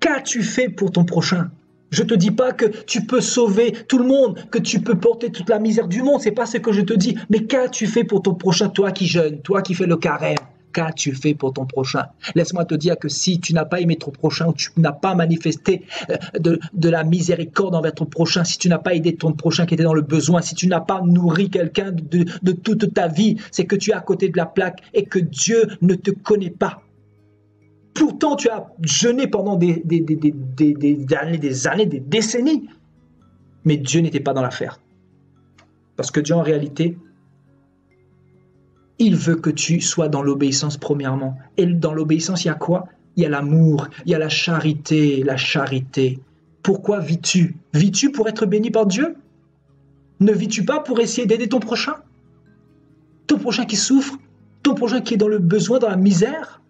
[SPEAKER 1] Qu'as-tu fait pour ton prochain? Je ne te dis pas que tu peux sauver tout le monde, que tu peux porter toute la misère du monde, ce n'est pas ce que je te dis. Mais qu'as-tu fait pour ton prochain, toi qui jeûnes, toi qui fais le carême? Qu'as-tu fait pour ton prochain? Laisse-moi te dire que si tu n'as pas aimé ton prochain, tu n'as pas manifesté de la miséricorde envers ton prochain, si tu n'as pas aidé ton prochain qui était dans le besoin, si tu n'as pas nourri quelqu'un de toute ta vie, c'est que tu es à côté de la plaque et que Dieu ne te connaît pas. Pourtant, tu as jeûné pendant des années, des décennies, mais Dieu n'était pas dans l'affaire. Parce que Dieu, en réalité, il veut que tu sois dans l'obéissance premièrement. Et dans l'obéissance, il y a quoi? Il y a l'amour, il y a la charité, la charité. Pourquoi vis-tu? Vis-tu pour être béni par Dieu? Ne vis-tu pas pour essayer d'aider ton prochain? Ton prochain qui souffre? Ton prochain qui est dans le besoin, dans la misère?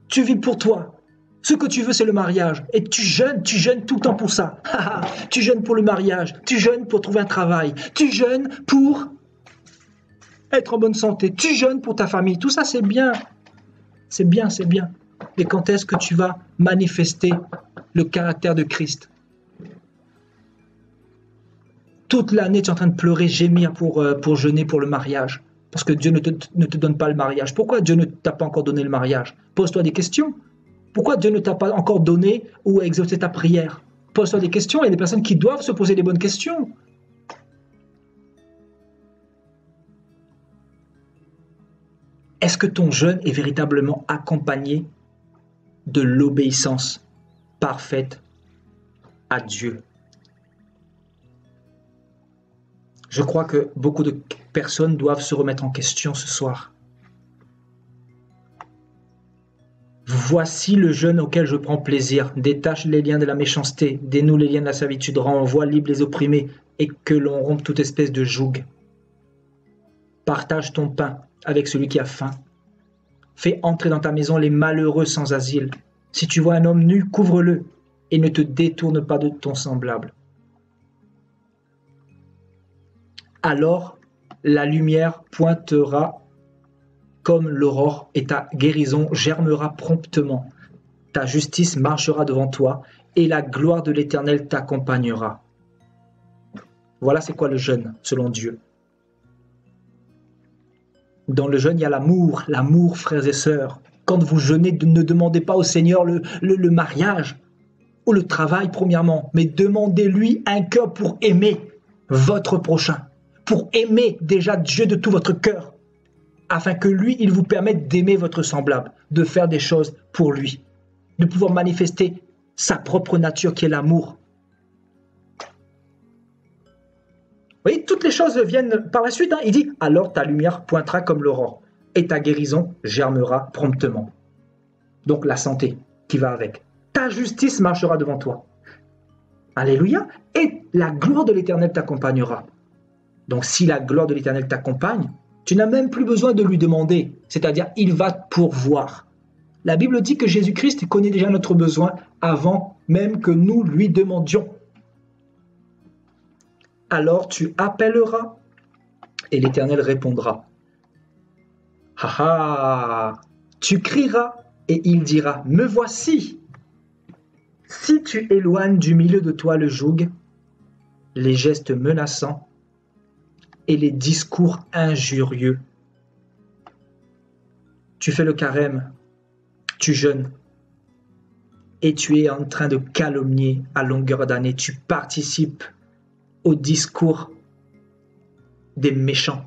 [SPEAKER 1] Tu vis pour toi. Ce que tu veux, c'est le mariage. Et tu jeûnes tout le temps pour ça. Tu jeûnes pour le mariage, tu jeûnes pour trouver un travail, tu jeûnes pour être en bonne santé, tu jeûnes pour ta famille. Tout ça, c'est bien. C'est bien, c'est bien. Mais quand est-ce que tu vas manifester le caractère de Christ? Toute l'année, tu es en train de pleurer, gémir pour jeûner pour le mariage. Parce que Dieu ne te donne pas le mariage. Pourquoi Dieu ne t'a pas encore donné le mariage? Pose-toi des questions. Pourquoi Dieu ne t'a pas encore donné ou exaucé ta prière? Pose-toi des questions. Il y a des personnes qui doivent se poser les bonnes questions. Est-ce que ton jeûne est véritablement accompagné de l'obéissance parfaite à Dieu? Je crois que beaucoup de personnes doivent se remettre en question ce soir. Voici le jeûne auquel je prends plaisir. Détache les liens de la méchanceté, dénoue les liens de la servitude, renvoie libres les opprimés et que l'on rompe toute espèce de joug. Partage ton pain avec celui qui a faim. Fais entrer dans ta maison les malheureux sans asile. Si tu vois un homme nu, couvre-le et ne te détourne pas de ton semblable. Alors la lumière pointera comme l'aurore et ta guérison germera promptement. Ta justice marchera devant toi et la gloire de l'Éternel t'accompagnera. Voilà c'est quoi le jeûne selon Dieu. Dans le jeûne, il y a l'amour, frères et sœurs. Quand vous jeûnez, ne demandez pas au Seigneur le mariage ou le travail premièrement, mais demandez-lui un cœur pour aimer votre prochain, pour aimer déjà Dieu de tout votre cœur, afin que lui, il vous permette d'aimer votre semblable, de faire des choses pour lui, de pouvoir manifester sa propre nature qui est l'amour. Vous voyez, toutes les choses viennent par la suite. Il dit, alors ta lumière pointera comme l'aurore et ta guérison germera promptement. Donc la santé qui va avec. Ta justice marchera devant toi. Alléluia. Et la gloire de l'Éternel t'accompagnera. Donc si la gloire de l'Éternel t'accompagne, tu n'as même plus besoin de lui demander. C'est-à-dire, il va pourvoir. La Bible dit que Jésus-Christ connaît déjà notre besoin avant même que nous lui demandions. Alors tu appelleras et l'Éternel répondra. Ha ha! Tu crieras et il dira, me voici. Si tu éloignes du milieu de toi le joug, les gestes menaçants et les discours injurieux, tu fais le carême, tu jeûnes et tu es en train de calomnier à longueur d'année, tu participes au discours des méchants.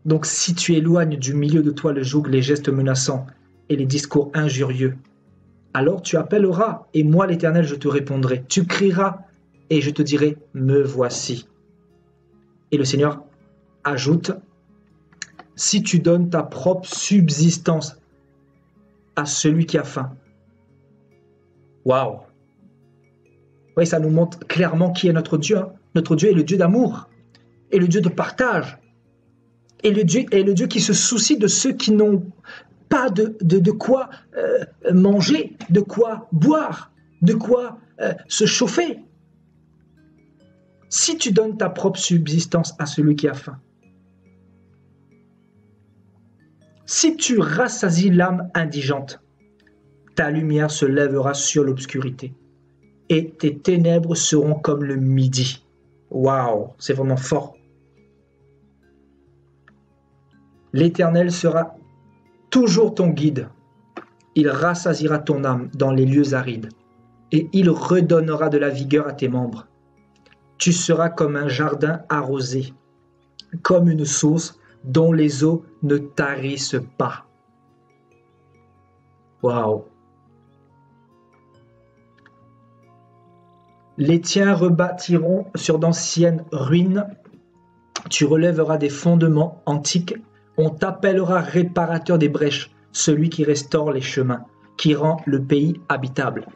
[SPEAKER 1] Donc si tu éloignes du milieu de toi le joug, les gestes menaçants et les discours injurieux, alors tu appelleras et moi l'Éternel je te répondrai. Tu crieras et je te dirai, me voici. Et le Seigneur ajoute, si tu donnes ta propre subsistance à celui qui a faim. Waouh! Oui, ça nous montre clairement qui est notre Dieu. Hein. Notre Dieu est le Dieu d'amour et le Dieu de partage. Et le Dieu qui se soucie de ceux qui n'ont pas de quoi manger, de quoi boire, de quoi se chauffer. Si tu donnes ta propre subsistance à celui qui a faim, si tu rassasies l'âme indigente, ta lumière se lèvera sur l'obscurité et tes ténèbres seront comme le midi. Waouh, c'est vraiment fort. L'Éternel sera toujours ton guide. Il rassasiera ton âme dans les lieux arides et il redonnera de la vigueur à tes membres. Tu seras comme un jardin arrosé, comme une source dont les eaux ne tarissent pas. Waouh! Les tiens rebâtiront sur d'anciennes ruines. Tu relèveras des fondements antiques. On t'appellera réparateur des brèches, celui qui restaure les chemins, qui rend le pays habitable.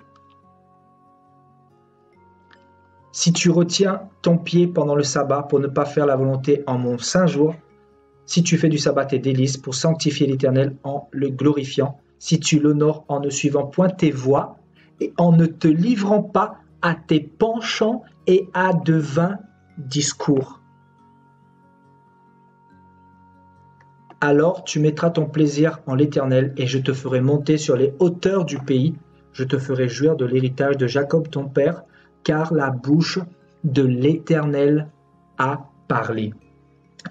[SPEAKER 1] Si tu retiens ton pied pendant le sabbat pour ne pas faire la volonté en mon saint jour, si tu fais du sabbat tes délices pour sanctifier l'Éternel en le glorifiant, si tu l'honores en ne suivant point tes voies et en ne te livrant pas à tes penchants et à de vains discours. Alors tu mettras ton plaisir en l'Éternel et je te ferai monter sur les hauteurs du pays. Je te ferai jouir de l'héritage de Jacob ton père, car la bouche de l'Éternel a parlé.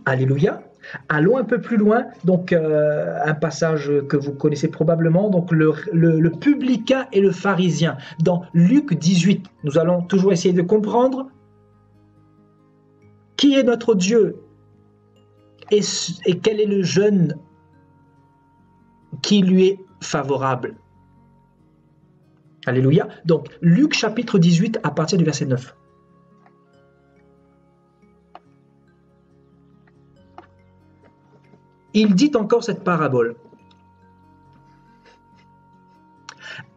[SPEAKER 1] Alléluia. Allons un peu plus loin, donc un passage que vous connaissez probablement, donc le publicain et le pharisien. Dans Luc 18, nous allons toujours essayer de comprendre qui est notre Dieu et quel est le jeûne qui lui est favorable. Alléluia. Donc, Luc chapitre 18 à partir du verset 9. Il dit encore cette parabole.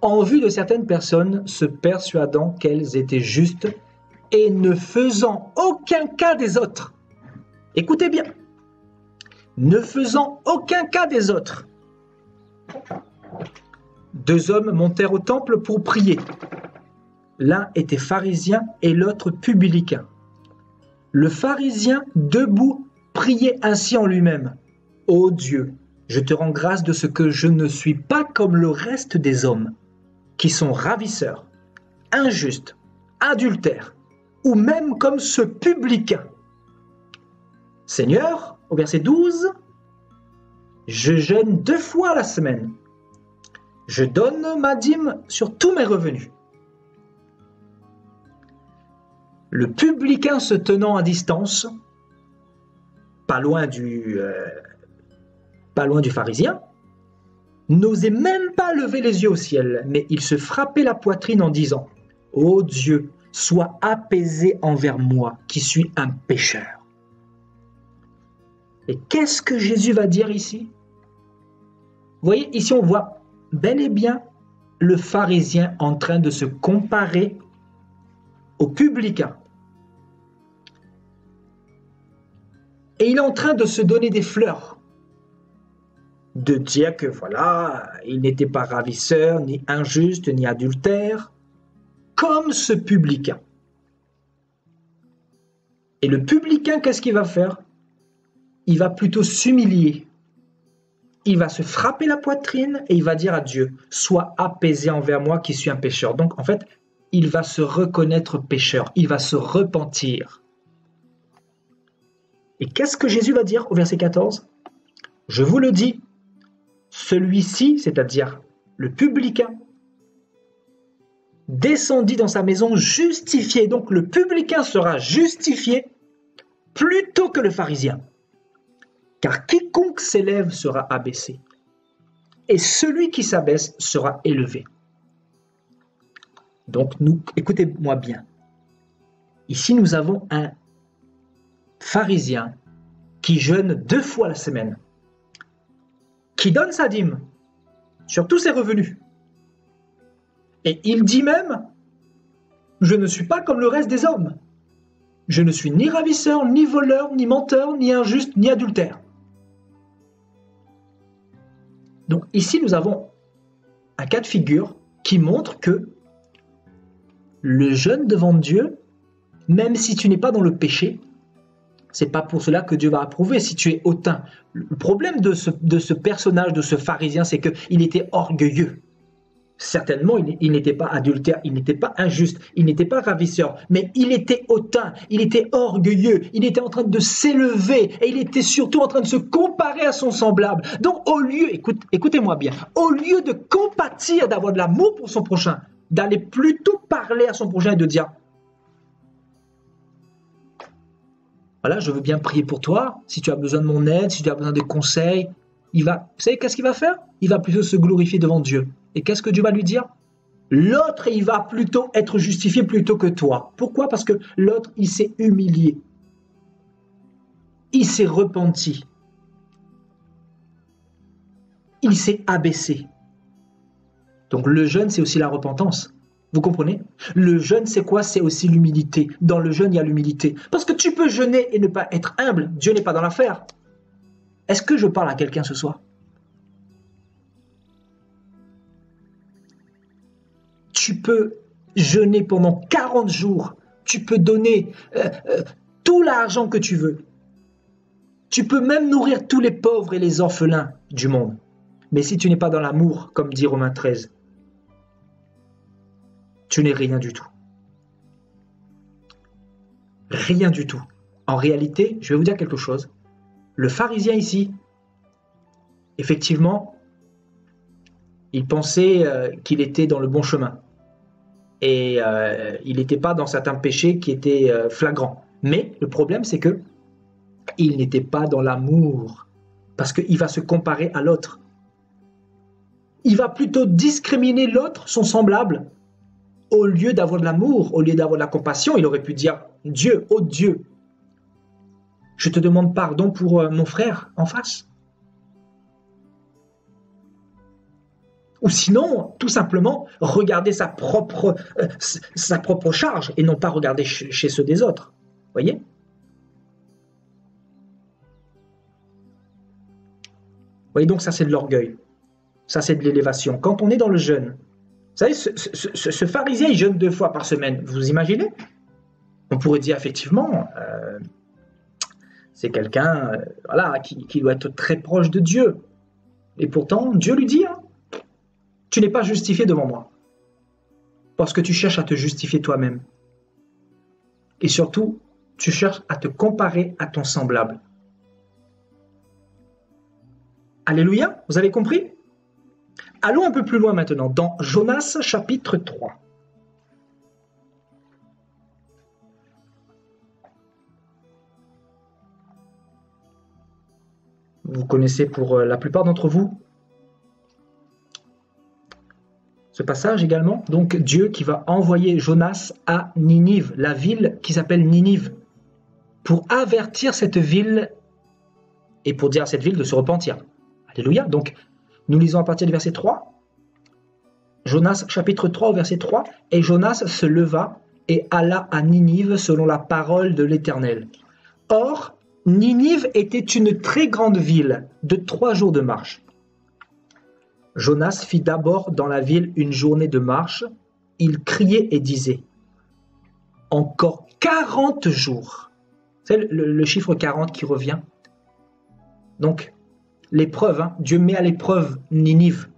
[SPEAKER 1] En vue de certaines personnes se persuadant qu'elles étaient justes et ne faisant aucun cas des autres. Écoutez bien. Ne faisant aucun cas des autres. Deux hommes montèrent au temple pour prier. L'un était pharisien et l'autre publicain. Le pharisien, debout, priait ainsi en lui-même. « Ô Dieu, je te rends grâce de ce que je ne suis pas comme le reste des hommes, qui sont ravisseurs, injustes, adultères, ou même comme ce publicain. Seigneur, au verset 12, je jeûne 2 fois la semaine. Je donne ma dîme sur tous mes revenus. » Le publicain se tenant à distance, pas loin du pharisien, n'osait même pas lever les yeux au ciel, mais il se frappait la poitrine en disant « Ô Dieu, sois apaisé envers moi, qui suis un pécheur. » Et qu'est-ce que Jésus va dire ici? Vous voyez, ici on voit bel et bien le pharisien en train de se comparer au publicain. Et il est en train de se donner des fleurs, de dire que voilà, il n'était pas ravisseur, ni injuste, ni adultère, comme ce publicain. Et le publicain, qu'est-ce qu'il va faire? Il va plutôt s'humilier. Il va se frapper la poitrine et il va dire à Dieu, sois apaisé envers moi qui suis un pécheur. Donc en fait, il va se reconnaître pécheur, il va se repentir. Et qu'est-ce que Jésus va dire au verset 14? Je vous le dis, celui-ci, c'est-à-dire le publicain, descendit dans sa maison justifié. Donc le publicain sera justifié plutôt que le pharisien. Car quiconque s'élève sera abaissé, et celui qui s'abaisse sera élevé. Donc, écoutez-moi bien. Ici, nous avons un pharisien qui jeûne 2 fois la semaine, qui donne sa dîme sur tous ses revenus. Et il dit même, je ne suis pas comme le reste des hommes. Je ne suis ni ravisseur, ni voleur, ni menteur, ni injuste, ni adultère. Donc ici, nous avons un cas de figure qui montre que le jeûne devant Dieu, même si tu n'es pas dans le péché, c'est pas pour cela que Dieu va approuver si tu es hautain. Le problème de ce personnage, de ce pharisien, c'est qu'il était orgueilleux. Certainement, il n'était pas adultère, il n'était pas injuste, il n'était pas ravisseur, mais il était hautain, il était orgueilleux, il était en train de s'élever et il était surtout en train de se comparer à son semblable. Donc au lieu, écoutez-moi bien, au lieu de compatir, d'avoir de l'amour pour son prochain, d'aller plutôt parler à son prochain et de dire voilà, je veux bien prier pour toi, si tu as besoin de mon aide, si tu as besoin de conseils, vous savez qu'est-ce qu'il va faire? Il va plutôt se glorifier devant Dieu. Et qu'est-ce que Dieu va lui dire? L'autre, il va plutôt être justifié plutôt que toi. Pourquoi? Parce que l'autre, il s'est humilié. Il s'est repenti. Il s'est abaissé. Donc le jeûne, c'est aussi la repentance. Vous comprenez? Le jeûne, c'est quoi? C'est aussi l'humilité. Dans le jeûne, il y a l'humilité. Parce que tu peux jeûner et ne pas être humble. Dieu n'est pas dans l'affaire. Est-ce que je parle à quelqu'un ce soir? Tu peux jeûner pendant 40 jours. Tu peux donner tout l'argent que tu veux. Tu peux même nourrir tous les pauvres et les orphelins du monde. Mais si tu n'es pas dans l'amour, comme dit Romains 13, tu n'es rien du tout. Rien du tout. En réalité, je vais vous dire quelque chose. Le pharisien ici, effectivement, il pensait qu'il était dans le bon chemin. Et il n'était pas dans certains péchés qui étaient flagrants. Mais le problème, c'est que il n'était pas dans l'amour. Parce qu'il va se comparer à l'autre. Il va plutôt discriminer l'autre, son semblable, au lieu d'avoir de l'amour, au lieu d'avoir de la compassion. Il aurait pu dire, Dieu, oh Dieu, je te demande pardon pour mon frère en face. Ou sinon, tout simplement, regarder sa propre charge et non pas regarder chez ceux des autres. Voyez? Voyez, donc ça c'est de l'orgueil. Ça c'est de l'élévation. Quand on est dans le jeûne, vous savez, ce pharisien, il jeûne 2 fois par semaine. Vous imaginez? On pourrait dire effectivement, c'est quelqu'un voilà, qui doit être très proche de Dieu. Et pourtant, Dieu lui dit, tu n'es pas justifié devant moi. Parce que tu cherches à te justifier toi-même. Et surtout, tu cherches à te comparer à ton semblable. Alléluia, vous avez compris? Allons un peu plus loin maintenant, dans Jonas chapitre 3. Vous connaissez pour la plupart d'entre vous ce passage également. Donc Dieu qui va envoyer Jonas à Ninive, la ville qui s'appelle Ninive, pour avertir cette ville et pour dire à cette ville de se repentir. Alléluia. Donc nous lisons à partir du verset 3. Jonas chapitre 3 au verset 3. Et Jonas se leva et alla à Ninive selon la parole de l'Éternel. Or, Ninive était une très grande ville de 3 jours de marche. Jonas fit d'abord dans la ville une journée de marche. Il criait et disait « Encore 40 jours, C'est le chiffre 40 qui revient. Donc, l'épreuve, hein, Dieu met à l'épreuve Ninive.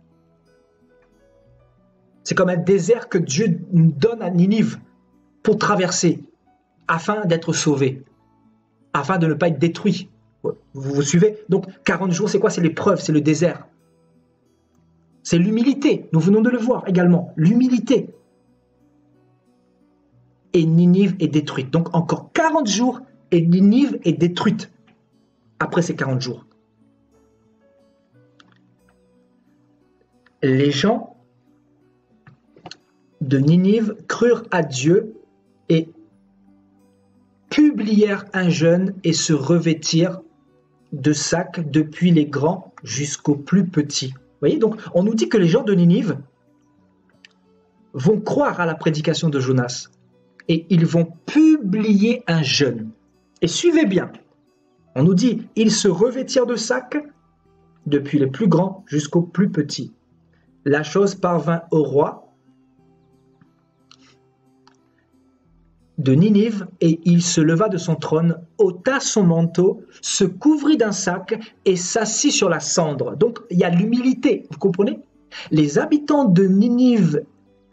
[SPEAKER 1] C'est comme un désert que Dieu donne à Ninive pour traverser, afin d'être sauvé, afin de ne pas être détruit. Vous suivez? Donc 40 jours, c'est quoi? C'est l'épreuve, c'est le désert. C'est l'humilité, nous venons de le voir également, l'humilité. Et Ninive est détruite. Donc encore 40 jours et Ninive est détruite après ces 40 jours. Les gens de Ninive crurent à Dieu et publièrent un jeûne et se revêtirent de sacs depuis les grands jusqu'aux plus petits. Vous voyez, donc on nous dit que les gens de Ninive vont croire à la prédication de Jonas et ils vont publier un jeûne. Et suivez bien, on nous dit, ils se revêtirent de sacs depuis les plus grands jusqu'aux plus petits. La chose parvint au roi de Ninive, et il se leva de son trône, ôta son manteau, se couvrit d'un sac et s'assit sur la cendre. Donc il y a l'humilité, vous comprenez? Les habitants de Ninive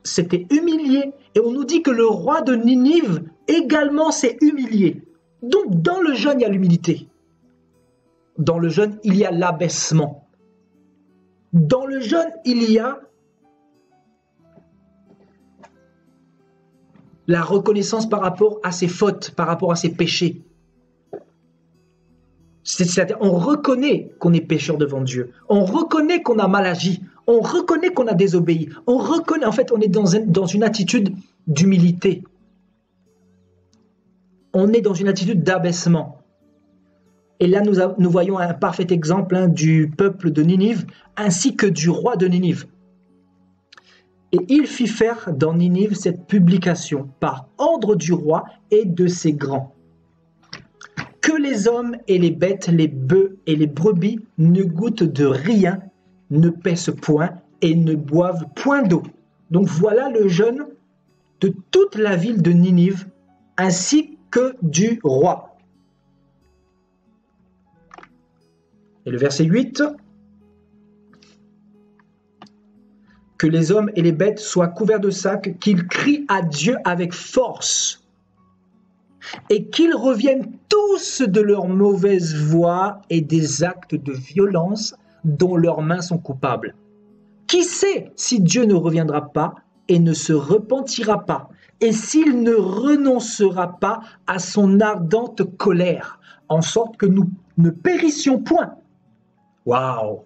[SPEAKER 1] s'étaient humiliés, et on nous dit que le roi de Ninive également s'est humilié. Donc dans le jeûne, il y a l'humilité. Dans le jeûne, il y a l'abaissement. Dans le jeûne, il y a la reconnaissance par rapport à ses fautes, par rapport à ses péchés. C'est-à-dire, on reconnaît qu'on est pécheur devant Dieu. On reconnaît qu'on a mal agi. On reconnaît qu'on a désobéi. On reconnaît, en fait, on est dans une attitude d'humilité. On est dans une attitude d'abaissement. Et là, nous voyons un parfait exemple du peuple de Ninive, ainsi que du roi de Ninive. Et il fit faire dans Ninive cette publication par ordre du roi et de ses grands. Que les hommes et les bêtes, les bœufs et les brebis ne goûtent de rien, ne pèsent point et ne boivent point d'eau. Donc voilà le jeûne de toute la ville de Ninive, ainsi que du roi. Et le verset 8... que les hommes et les bêtes soient couverts de sacs, qu'ils crient à Dieu avec force, et qu'ils reviennent tous de leur mauvaise voie et des actes de violence dont leurs mains sont coupables. Qui sait si Dieu ne reviendra pas et ne se repentira pas, et s'il ne renoncera pas à son ardente colère, en sorte que nous ne périssions point. Waouh!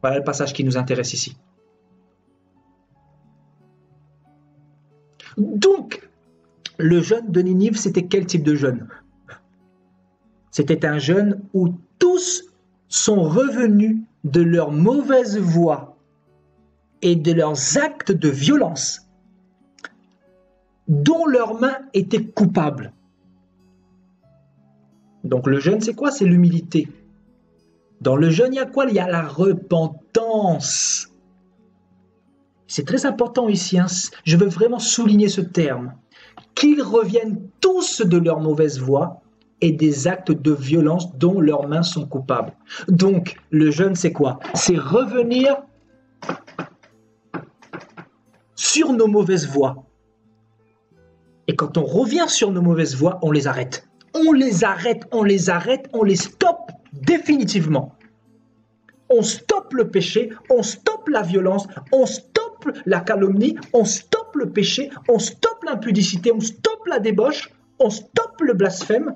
[SPEAKER 1] Voilà le passage qui nous intéresse ici. Donc, le jeûne de Ninive, c'était quel type de jeûne? C'était un jeûne où tous sont revenus de leur mauvaise voie et de leurs actes de violence dont leurs mains étaient coupables. Donc le jeûne, c'est quoi? C'est l'humilité. Dans le jeûne, il y a quoi? Il y a la repentance. C'est très important ici, hein. Je veux vraiment souligner ce terme. Qu'ils reviennent tous de leur mauvaise voie et des actes de violence dont leurs mains sont coupables. Donc, le jeûne, c'est quoi? C'est revenir sur nos mauvaises voies. Et quand on revient sur nos mauvaises voies, on les arrête. On les arrête, on les arrête, on les stoppe définitivement. On stoppe le péché, on stoppe la violence, on stoppe la calomnie, on stoppe le péché, on stoppe l'impudicité, on stoppe la débauche, on stoppe le blasphème,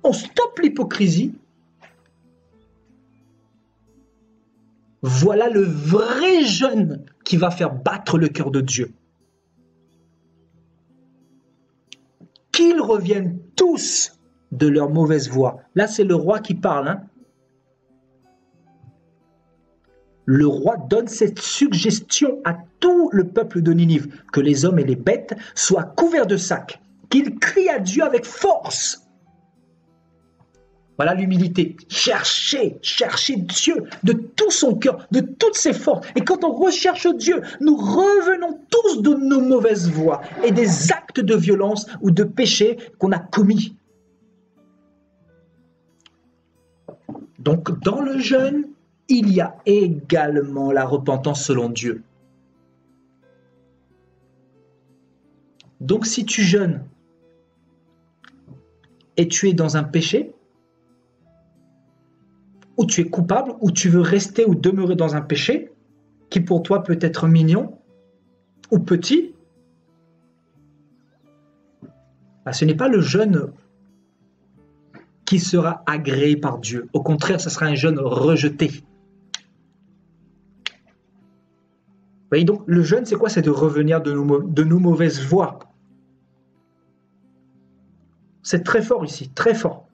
[SPEAKER 1] on stoppe l'hypocrisie. Voilà le vrai jeûne qui va faire battre le cœur de Dieu. Qu'ils reviennent tous de leur mauvaise voie. Là, c'est le roi qui parle, hein. Le roi donne cette suggestion à tout le peuple de Ninive, que les hommes et les bêtes soient couverts de sacs, qu'ils crient à Dieu avec force. Voilà l'humilité. Cherchez Dieu de tout son cœur, de toutes ses forces. Et quand on recherche Dieu, nous revenons tous de nos mauvaises voies et des actes de violence ou de péché qu'on a commis. Donc, dans le jeûne, il y a également la repentance selon Dieu. Donc, si tu jeûnes et tu es dans un péché, ou tu es coupable, ou tu veux rester ou demeurer dans un péché, qui pour toi peut être mignon ou petit, ce n'est pas le jeûne qui sera agréé par Dieu. Au contraire, ce sera un jeûne rejeté. Vous voyez donc, le jeûne, c'est quoi? C'est de revenir de nos mauvaises voies. C'est très fort ici, très fort.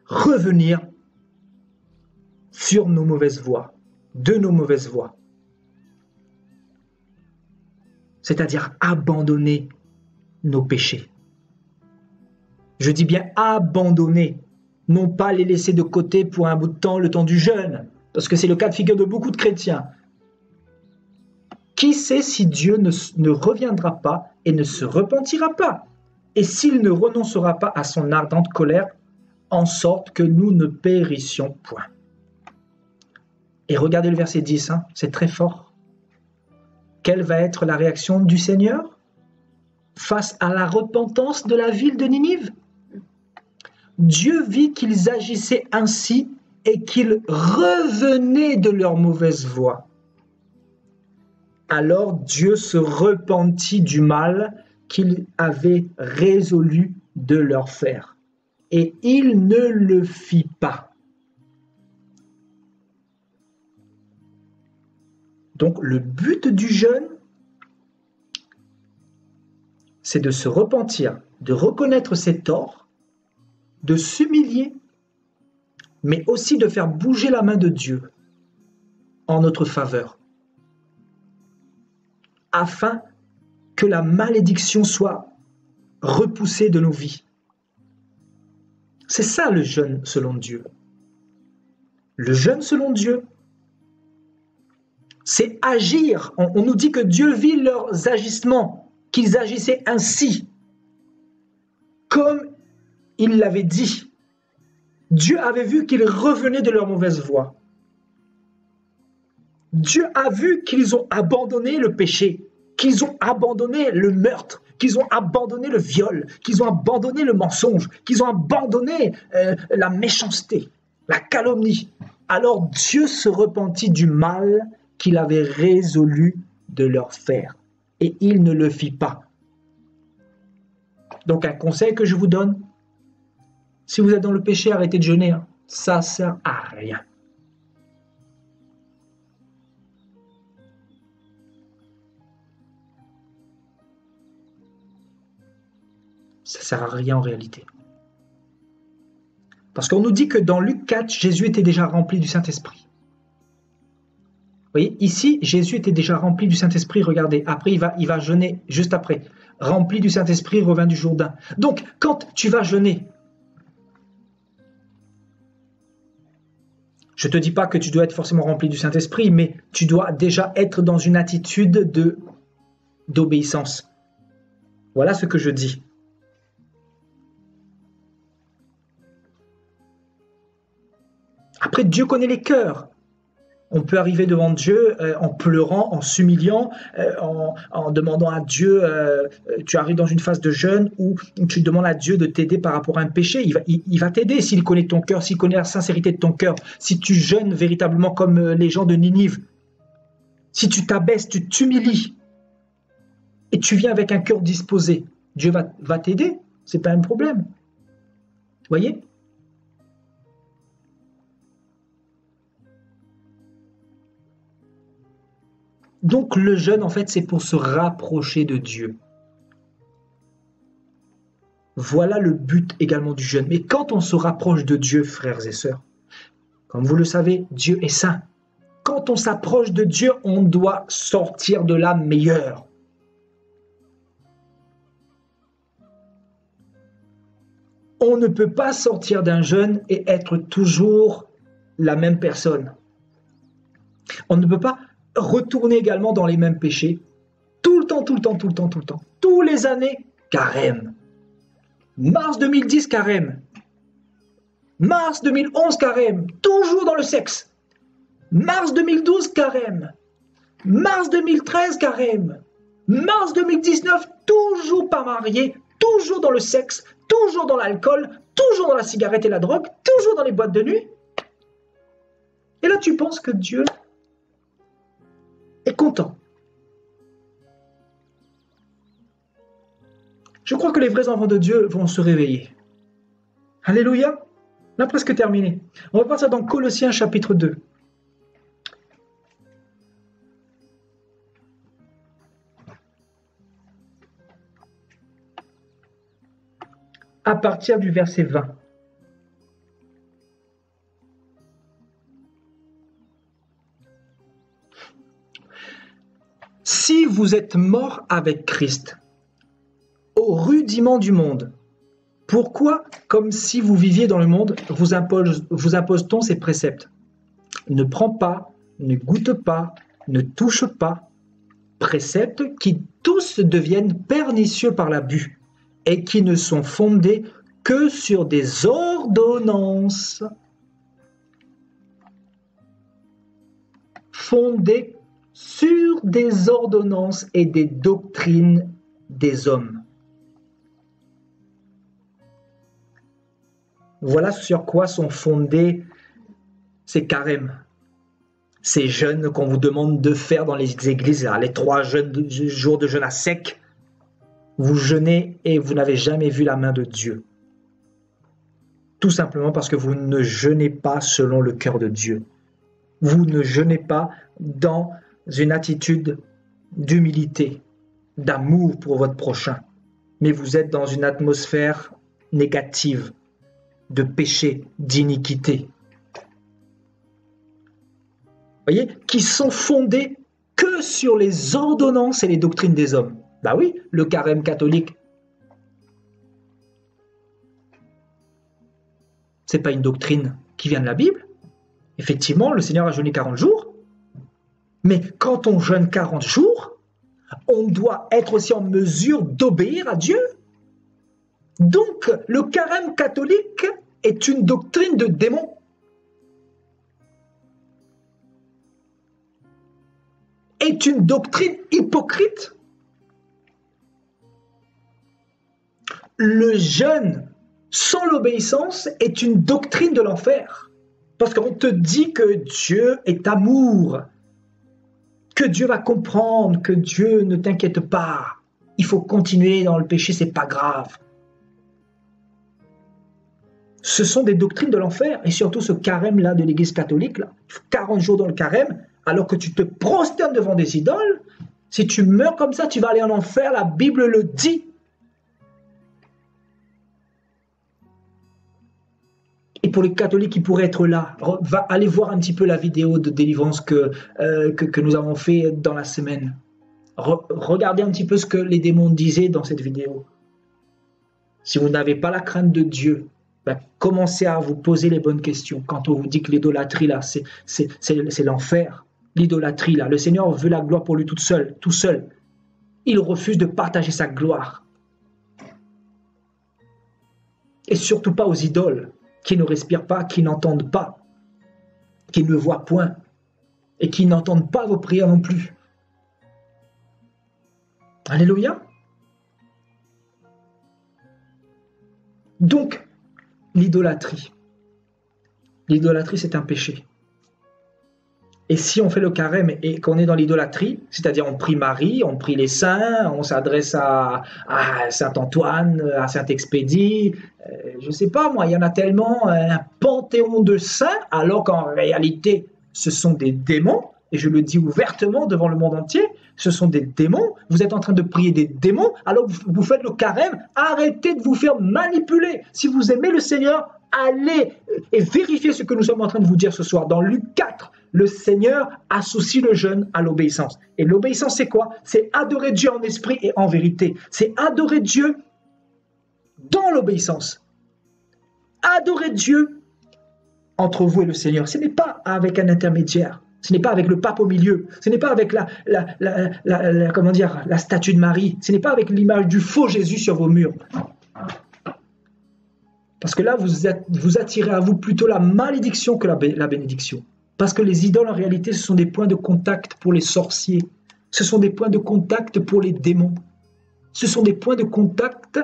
[SPEAKER 1] Revenir sur nos mauvaises voies, de nos mauvaises voies. C'est-à-dire abandonner nos péchés. Je dis bien abandonner, non pas les laisser de côté pour un bout de temps, le temps du jeûne, parce que c'est le cas de figure de beaucoup de chrétiens. Qui sait si Dieu ne reviendra pas et ne se repentira pas, et s'il ne renoncera pas à son ardente colère, en sorte que nous ne périssions point. Et regardez le verset 10, c'est très fort. Quelle va être la réaction du Seigneur face à la repentance de la ville de Ninive? Dieu vit qu'ils agissaient ainsi et qu'ils revenaient de leur mauvaise voie. Alors Dieu se repentit du mal qu'il avait résolu de leur faire. Et il ne le fit pas. Donc le but du jeûne, c'est de se repentir, de reconnaître ses torts, de s'humilier, mais aussi de faire bouger la main de Dieu en notre faveur, afin que la malédiction soit repoussée de nos vies. C'est ça le jeûne selon Dieu. Le jeûne selon Dieu, c'est agir. On nous dit que Dieu vit leurs agissements, qu'ils agissaient ainsi, comme il l'avait dit. Dieu avait vu qu'ils revenaient de leur mauvaise voie. Dieu a vu qu'ils ont abandonné le péché, qu'ils ont abandonné le meurtre, qu'ils ont abandonné le viol, qu'ils ont abandonné le mensonge, qu'ils ont abandonné la méchanceté, la calomnie. Alors Dieu se repentit du mal qu'il avait résolu de leur faire. Et il ne le fit pas. Donc un conseil que je vous donne, si vous êtes dans le péché, arrêtez de jeûner. Ça ne sert à rien. Ça ne sert à rien en réalité. Parce qu'on nous dit que dans Luc 4, Jésus était déjà rempli du Saint-Esprit. Vous voyez, ici, Jésus était déjà rempli du Saint-Esprit. Regardez, après, il va jeûner juste après. Rempli du Saint-Esprit, revint du Jourdain. Donc, quand tu vas jeûner, je ne te dis pas que tu dois être forcément rempli du Saint-Esprit, mais tu dois déjà être dans une attitude d'obéissance. Voilà ce que je dis. Après, Dieu connaît les cœurs. On peut arriver devant Dieu en pleurant, en s'humiliant, en demandant à Dieu, tu arrives dans une phase de jeûne où tu demandes à Dieu de t'aider par rapport à un péché. Il va t'aider s'il connaît ton cœur, s'il connaît la sincérité de ton cœur, si tu jeûnes véritablement comme les gens de Ninive, si tu t'abaisses, tu t'humilies et tu viens avec un cœur disposé, Dieu va t'aider, c'est pas un problème. Vous voyez ? Donc le jeûne, en fait, c'est pour se rapprocher de Dieu. Voilà le but également du jeûne. Mais quand on se rapproche de Dieu, frères et sœurs, comme vous le savez, Dieu est saint. Quand on s'approche de Dieu, on doit sortir de là meilleur. On ne peut pas sortir d'un jeûne et être toujours la même personne. On ne peut pas retourner également dans les mêmes péchés. Tout le temps. Tous les années, carême. Mars 2010, carême. Mars 2011, carême, toujours dans le sexe. Mars 2012, carême. Mars 2013, carême. Mars 2019, toujours pas marié, toujours dans le sexe, toujours dans l'alcool, toujours dans la cigarette et la drogue, toujours dans les boîtes de nuit. Et là, tu penses que Dieu est content. Je crois que les vrais enfants de Dieu vont se réveiller. Alléluia. On a presque terminé. On va partir dans Colossiens chapitre 2. À partir du verset 20. Si vous êtes morts avec Christ, au rudiment du monde, pourquoi, comme si vous viviez dans le monde, vous impose-t-on ces préceptes? Ne prends pas, ne goûte pas, ne touche pas. Préceptes qui tous deviennent pernicieux par l'abus et qui ne sont fondés que sur des ordonnances. Fondés sur des ordonnances et des doctrines des hommes. Voilà sur quoi sont fondés ces carèmes, ces jeûnes qu'on vous demande de faire dans les églises, les 3 jours de jeûne à sec. Vous jeûnez et vous n'avez jamais vu la main de Dieu. Tout simplement parce que vous ne jeûnez pas selon le cœur de Dieu. Vous ne jeûnez pas dans une attitude d'humilité, d'amour pour votre prochain, mais vous êtes dans une atmosphère négative, de péché, d'iniquité. Voyez, qui sont fondés que sur les ordonnances et les doctrines des hommes. Bah oui, le carême catholique, c'est pas une doctrine qui vient de la Bible. Effectivement, le Seigneur a jeûné 40 jours, mais quand on jeûne 40 jours, on doit être aussi en mesure d'obéir à Dieu. Donc, le carême catholique est une doctrine de démon. Est une doctrine hypocrite. Le jeûne sans l'obéissance est une doctrine de l'enfer. Parce qu'on te dit que Dieu est amour, que Dieu va comprendre, que Dieu ne t'inquiète pas. Il faut continuer dans le péché, c'est pas grave. Ce sont des doctrines de l'enfer, et surtout ce carême-là de l'Église catholique, là, 40 jours dans le carême, alors que tu te prosternes devant des idoles. Si tu meurs comme ça, tu vas aller en enfer, la Bible le dit. Et pour les catholiques qui pourraient être là, va aller voir un petit peu la vidéo de délivrance que nous avons fait dans la semaine. Regardez un petit peu ce que les démons disaient dans cette vidéo. Si vous n'avez pas la crainte de Dieu, commencez à vous poser les bonnes questions. Quand on vous dit que l'idolâtrie, là, c'est l'enfer. L'idolâtrie, là, le Seigneur veut la gloire pour lui tout seul. Il refuse de partager sa gloire. Et surtout pas aux idoles, qui ne respirent pas, qui n'entendent pas, qui ne voient point, et qui n'entendent pas vos prières non plus. Alléluia. Donc, l'idolâtrie. L'idolâtrie, c'est un péché. Et si on fait le carême et qu'on est dans l'idolâtrie, c'est-à-dire on prie Marie, on prie les saints, on s'adresse à Saint-Antoine, à Saint-Expédie, je ne sais pas moi, il y en a tellement, un panthéon de saints, alors qu'en réalité, ce sont des démons, et je le dis ouvertement devant le monde entier, ce sont des démons, vous êtes en train de prier des démons, alors vous faites le carême, arrêtez de vous faire manipuler. Si vous aimez le Seigneur, allez et vérifiez ce que nous sommes en train de vous dire ce soir. Dans Luc 4, le Seigneur associe le jeûne à l'obéissance. Et l'obéissance, c'est quoi? C'est adorer Dieu en esprit et en vérité. C'est adorer Dieu dans l'obéissance. Adorer Dieu entre vous et le Seigneur. Ce n'est pas avec un intermédiaire. Ce n'est pas avec le pape au milieu. Ce n'est pas avec la statue de Marie. Ce n'est pas avec l'image du faux Jésus sur vos murs. Parce que là, vous attirez à vous plutôt la malédiction que la bénédiction. Parce que les idoles, en réalité, ce sont des points de contact pour les sorciers. Ce sont des points de contact pour les démons. Ce sont des points de contact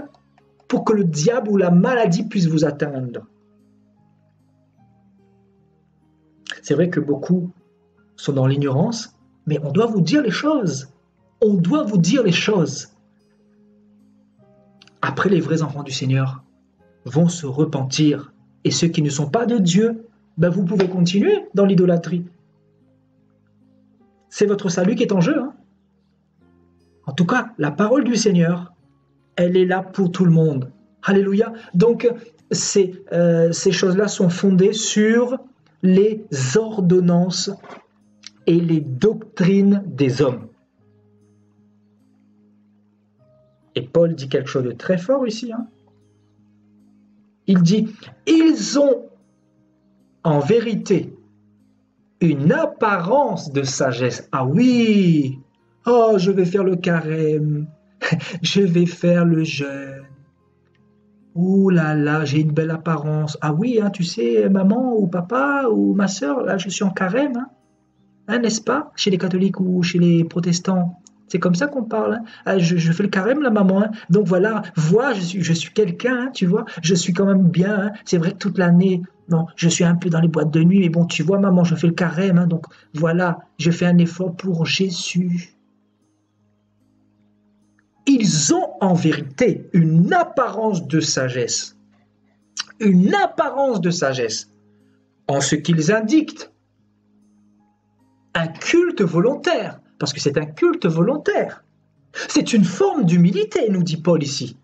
[SPEAKER 1] pour que le diable ou la maladie puisse vous atteindre. C'est vrai que beaucoup sont dans l'ignorance, mais on doit vous dire les choses. On doit vous dire les choses. Après, les vrais enfants du Seigneur vont se repentir. Et ceux qui ne sont pas de Dieu, ben vous pouvez continuer dans l'idolâtrie. C'est votre salut qui est en jeu. Hein. En tout cas, la parole du Seigneur, elle est là pour tout le monde. Alléluia. Donc, ces choses-là sont fondées sur les ordonnances et les doctrines des hommes. Et Paul dit quelque chose de très fort ici. Hein. Il dit, ils ont en vérité une apparence de sagesse. Ah oui, oh, je vais faire le carême, je vais faire le jeûne. Ouh là là, j'ai une belle apparence. Ah oui, hein, tu sais, maman ou papa ou ma sœur, là, je suis en carême. Hein, n'est-ce pas? Chez les catholiques ou chez les protestants. C'est comme ça qu'on parle. Hein. Ah, je fais le carême, la maman. Hein. Donc voilà, vois, je suis quelqu'un, hein, tu vois. Je suis quand même bien. Hein. C'est vrai que toute l'année, non, je suis un peu dans les boîtes de nuit. Mais bon, tu vois, maman, je fais le carême. Hein, donc voilà, je fais un effort pour Jésus. Ils ont en vérité une apparence de sagesse. Une apparence de sagesse. En ce qu'ils indiquent un culte volontaire. Parce que c'est un culte volontaire. C'est une forme d'humilité, nous dit Paul ici.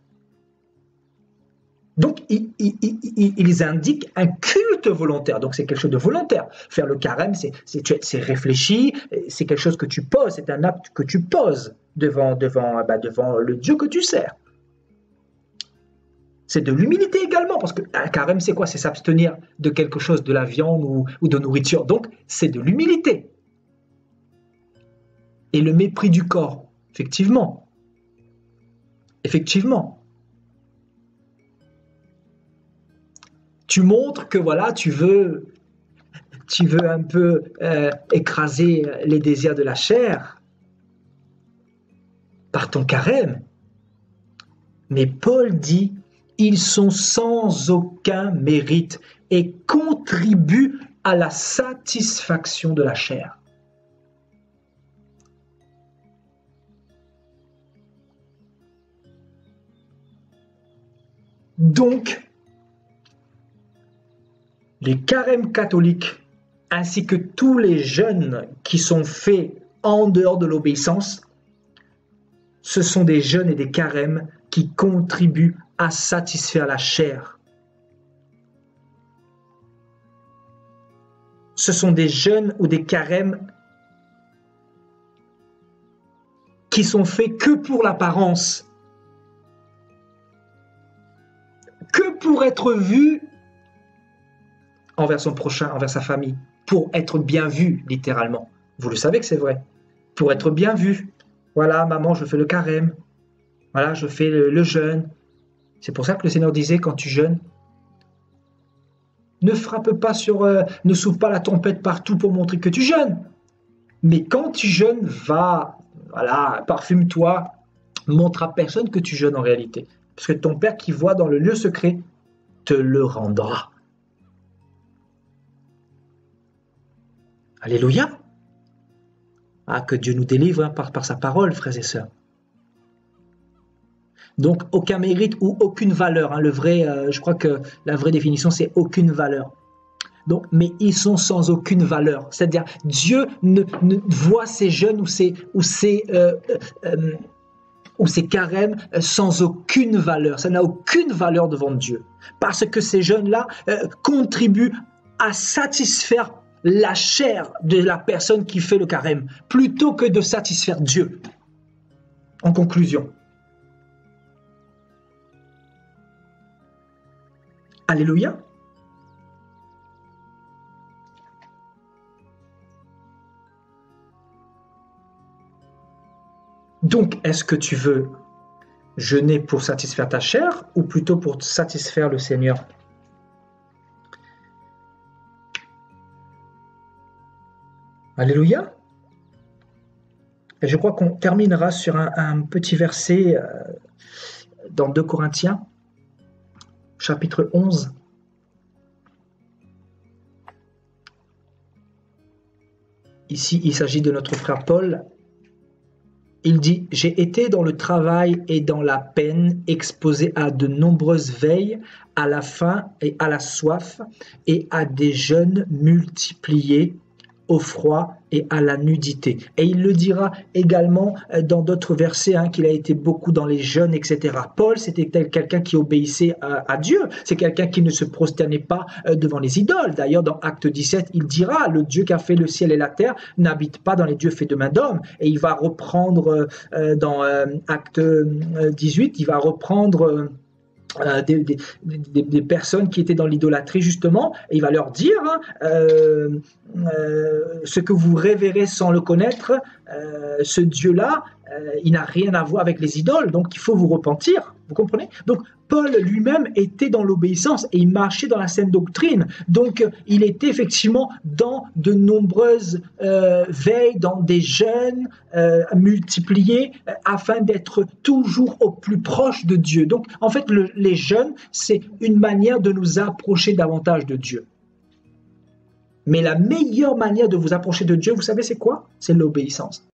[SPEAKER 1] Donc, ils indiquent un culte volontaire. Donc, c'est quelque chose de volontaire. Faire le carême, c'est réfléchi, c'est quelque chose que tu poses, c'est un acte que tu poses devant le Dieu que tu sers. C'est de l'humilité également, parce qu'un carême, c'est quoi? C'est s'abstenir de quelque chose, de la viande ou de nourriture. Donc, c'est de l'humilité. Et le mépris du corps, effectivement. Effectivement. Tu montres que voilà, tu veux un peu écraser les désirs de la chair par ton carême. Mais Paul dit, ils sont sans aucun mérite et contribuent à la satisfaction de la chair. Donc, les carèmes catholiques, ainsi que tous les jeûnes qui sont faits en dehors de l'obéissance, ce sont des jeûnes et des carèmes qui contribuent à satisfaire la chair. Ce sont des jeûnes ou des carèmes qui sont faits que pour l'apparence, que pour être vu envers son prochain, envers sa famille, pour être bien vu, littéralement. Vous le savez que c'est vrai. Pour être bien vu. Voilà, maman, je fais le carême. Voilà, je fais le jeûne. C'est pour ça que le Seigneur disait, quand tu jeûnes, ne frappe pas ne souffle pas la trompette partout pour montrer que tu jeûnes. Mais quand tu jeûnes, voilà, parfume-toi, montre à personne que tu jeûnes en réalité. Parce que ton Père qui voit dans le lieu secret te le rendra. Alléluia. Ah, que Dieu nous délivre par sa parole, frères et sœurs. Donc, aucun mérite ou aucune valeur. Hein, je crois que la vraie définition, c'est aucune valeur. Donc, mais ils sont sans aucune valeur. C'est-à-dire, Dieu ne voit ces jeûnes ou ces carèmes sans aucune valeur. Ça n'a aucune valeur devant Dieu. Parce que ces jeûnes-là contribuent à satisfaire la chair de la personne qui fait le carême, plutôt que de satisfaire Dieu. En conclusion. Alléluia. Donc, est-ce que tu veux jeûner pour satisfaire ta chair ou plutôt pour satisfaire le Seigneur? Alléluia. Et je crois qu'on terminera sur un petit verset dans 2 Corinthiens, chapitre 11. Ici, il s'agit de notre frère Paul. Il dit « J'ai été dans le travail et dans la peine, exposé à de nombreuses veilles, à la faim et à la soif, et à des jeûnes multipliés, au froid et à la nudité. » Et il le dira également dans d'autres versets, qu'il a été beaucoup dans les jeûnes, etc. Paul, c'était quelqu'un qui obéissait à Dieu. C'est quelqu'un qui ne se prosternait pas devant les idoles. D'ailleurs, dans Acte 17, il dira « Le Dieu qui a fait le ciel et la terre n'habite pas dans les dieux faits de main d'homme. » Et il va reprendre dans Acte 18, il va reprendre... des personnes qui étaient dans l'idolâtrie justement, et il va leur dire ce que vous révérez sans le connaître, ce Dieu-là, il n'a rien à voir avec les idoles, donc il faut vous repentir, vous comprenez? Donc Paul lui-même était dans l'obéissance et il marchait dans la saine doctrine, donc il était effectivement dans de nombreuses veilles, dans des jeûnes multipliés, afin d'être toujours au plus proche de Dieu. Donc en fait les jeûnes, c'est une manière de nous approcher davantage de Dieu. Mais la meilleure manière de vous approcher de Dieu, vous savez c'est quoi? C'est l'obéissance.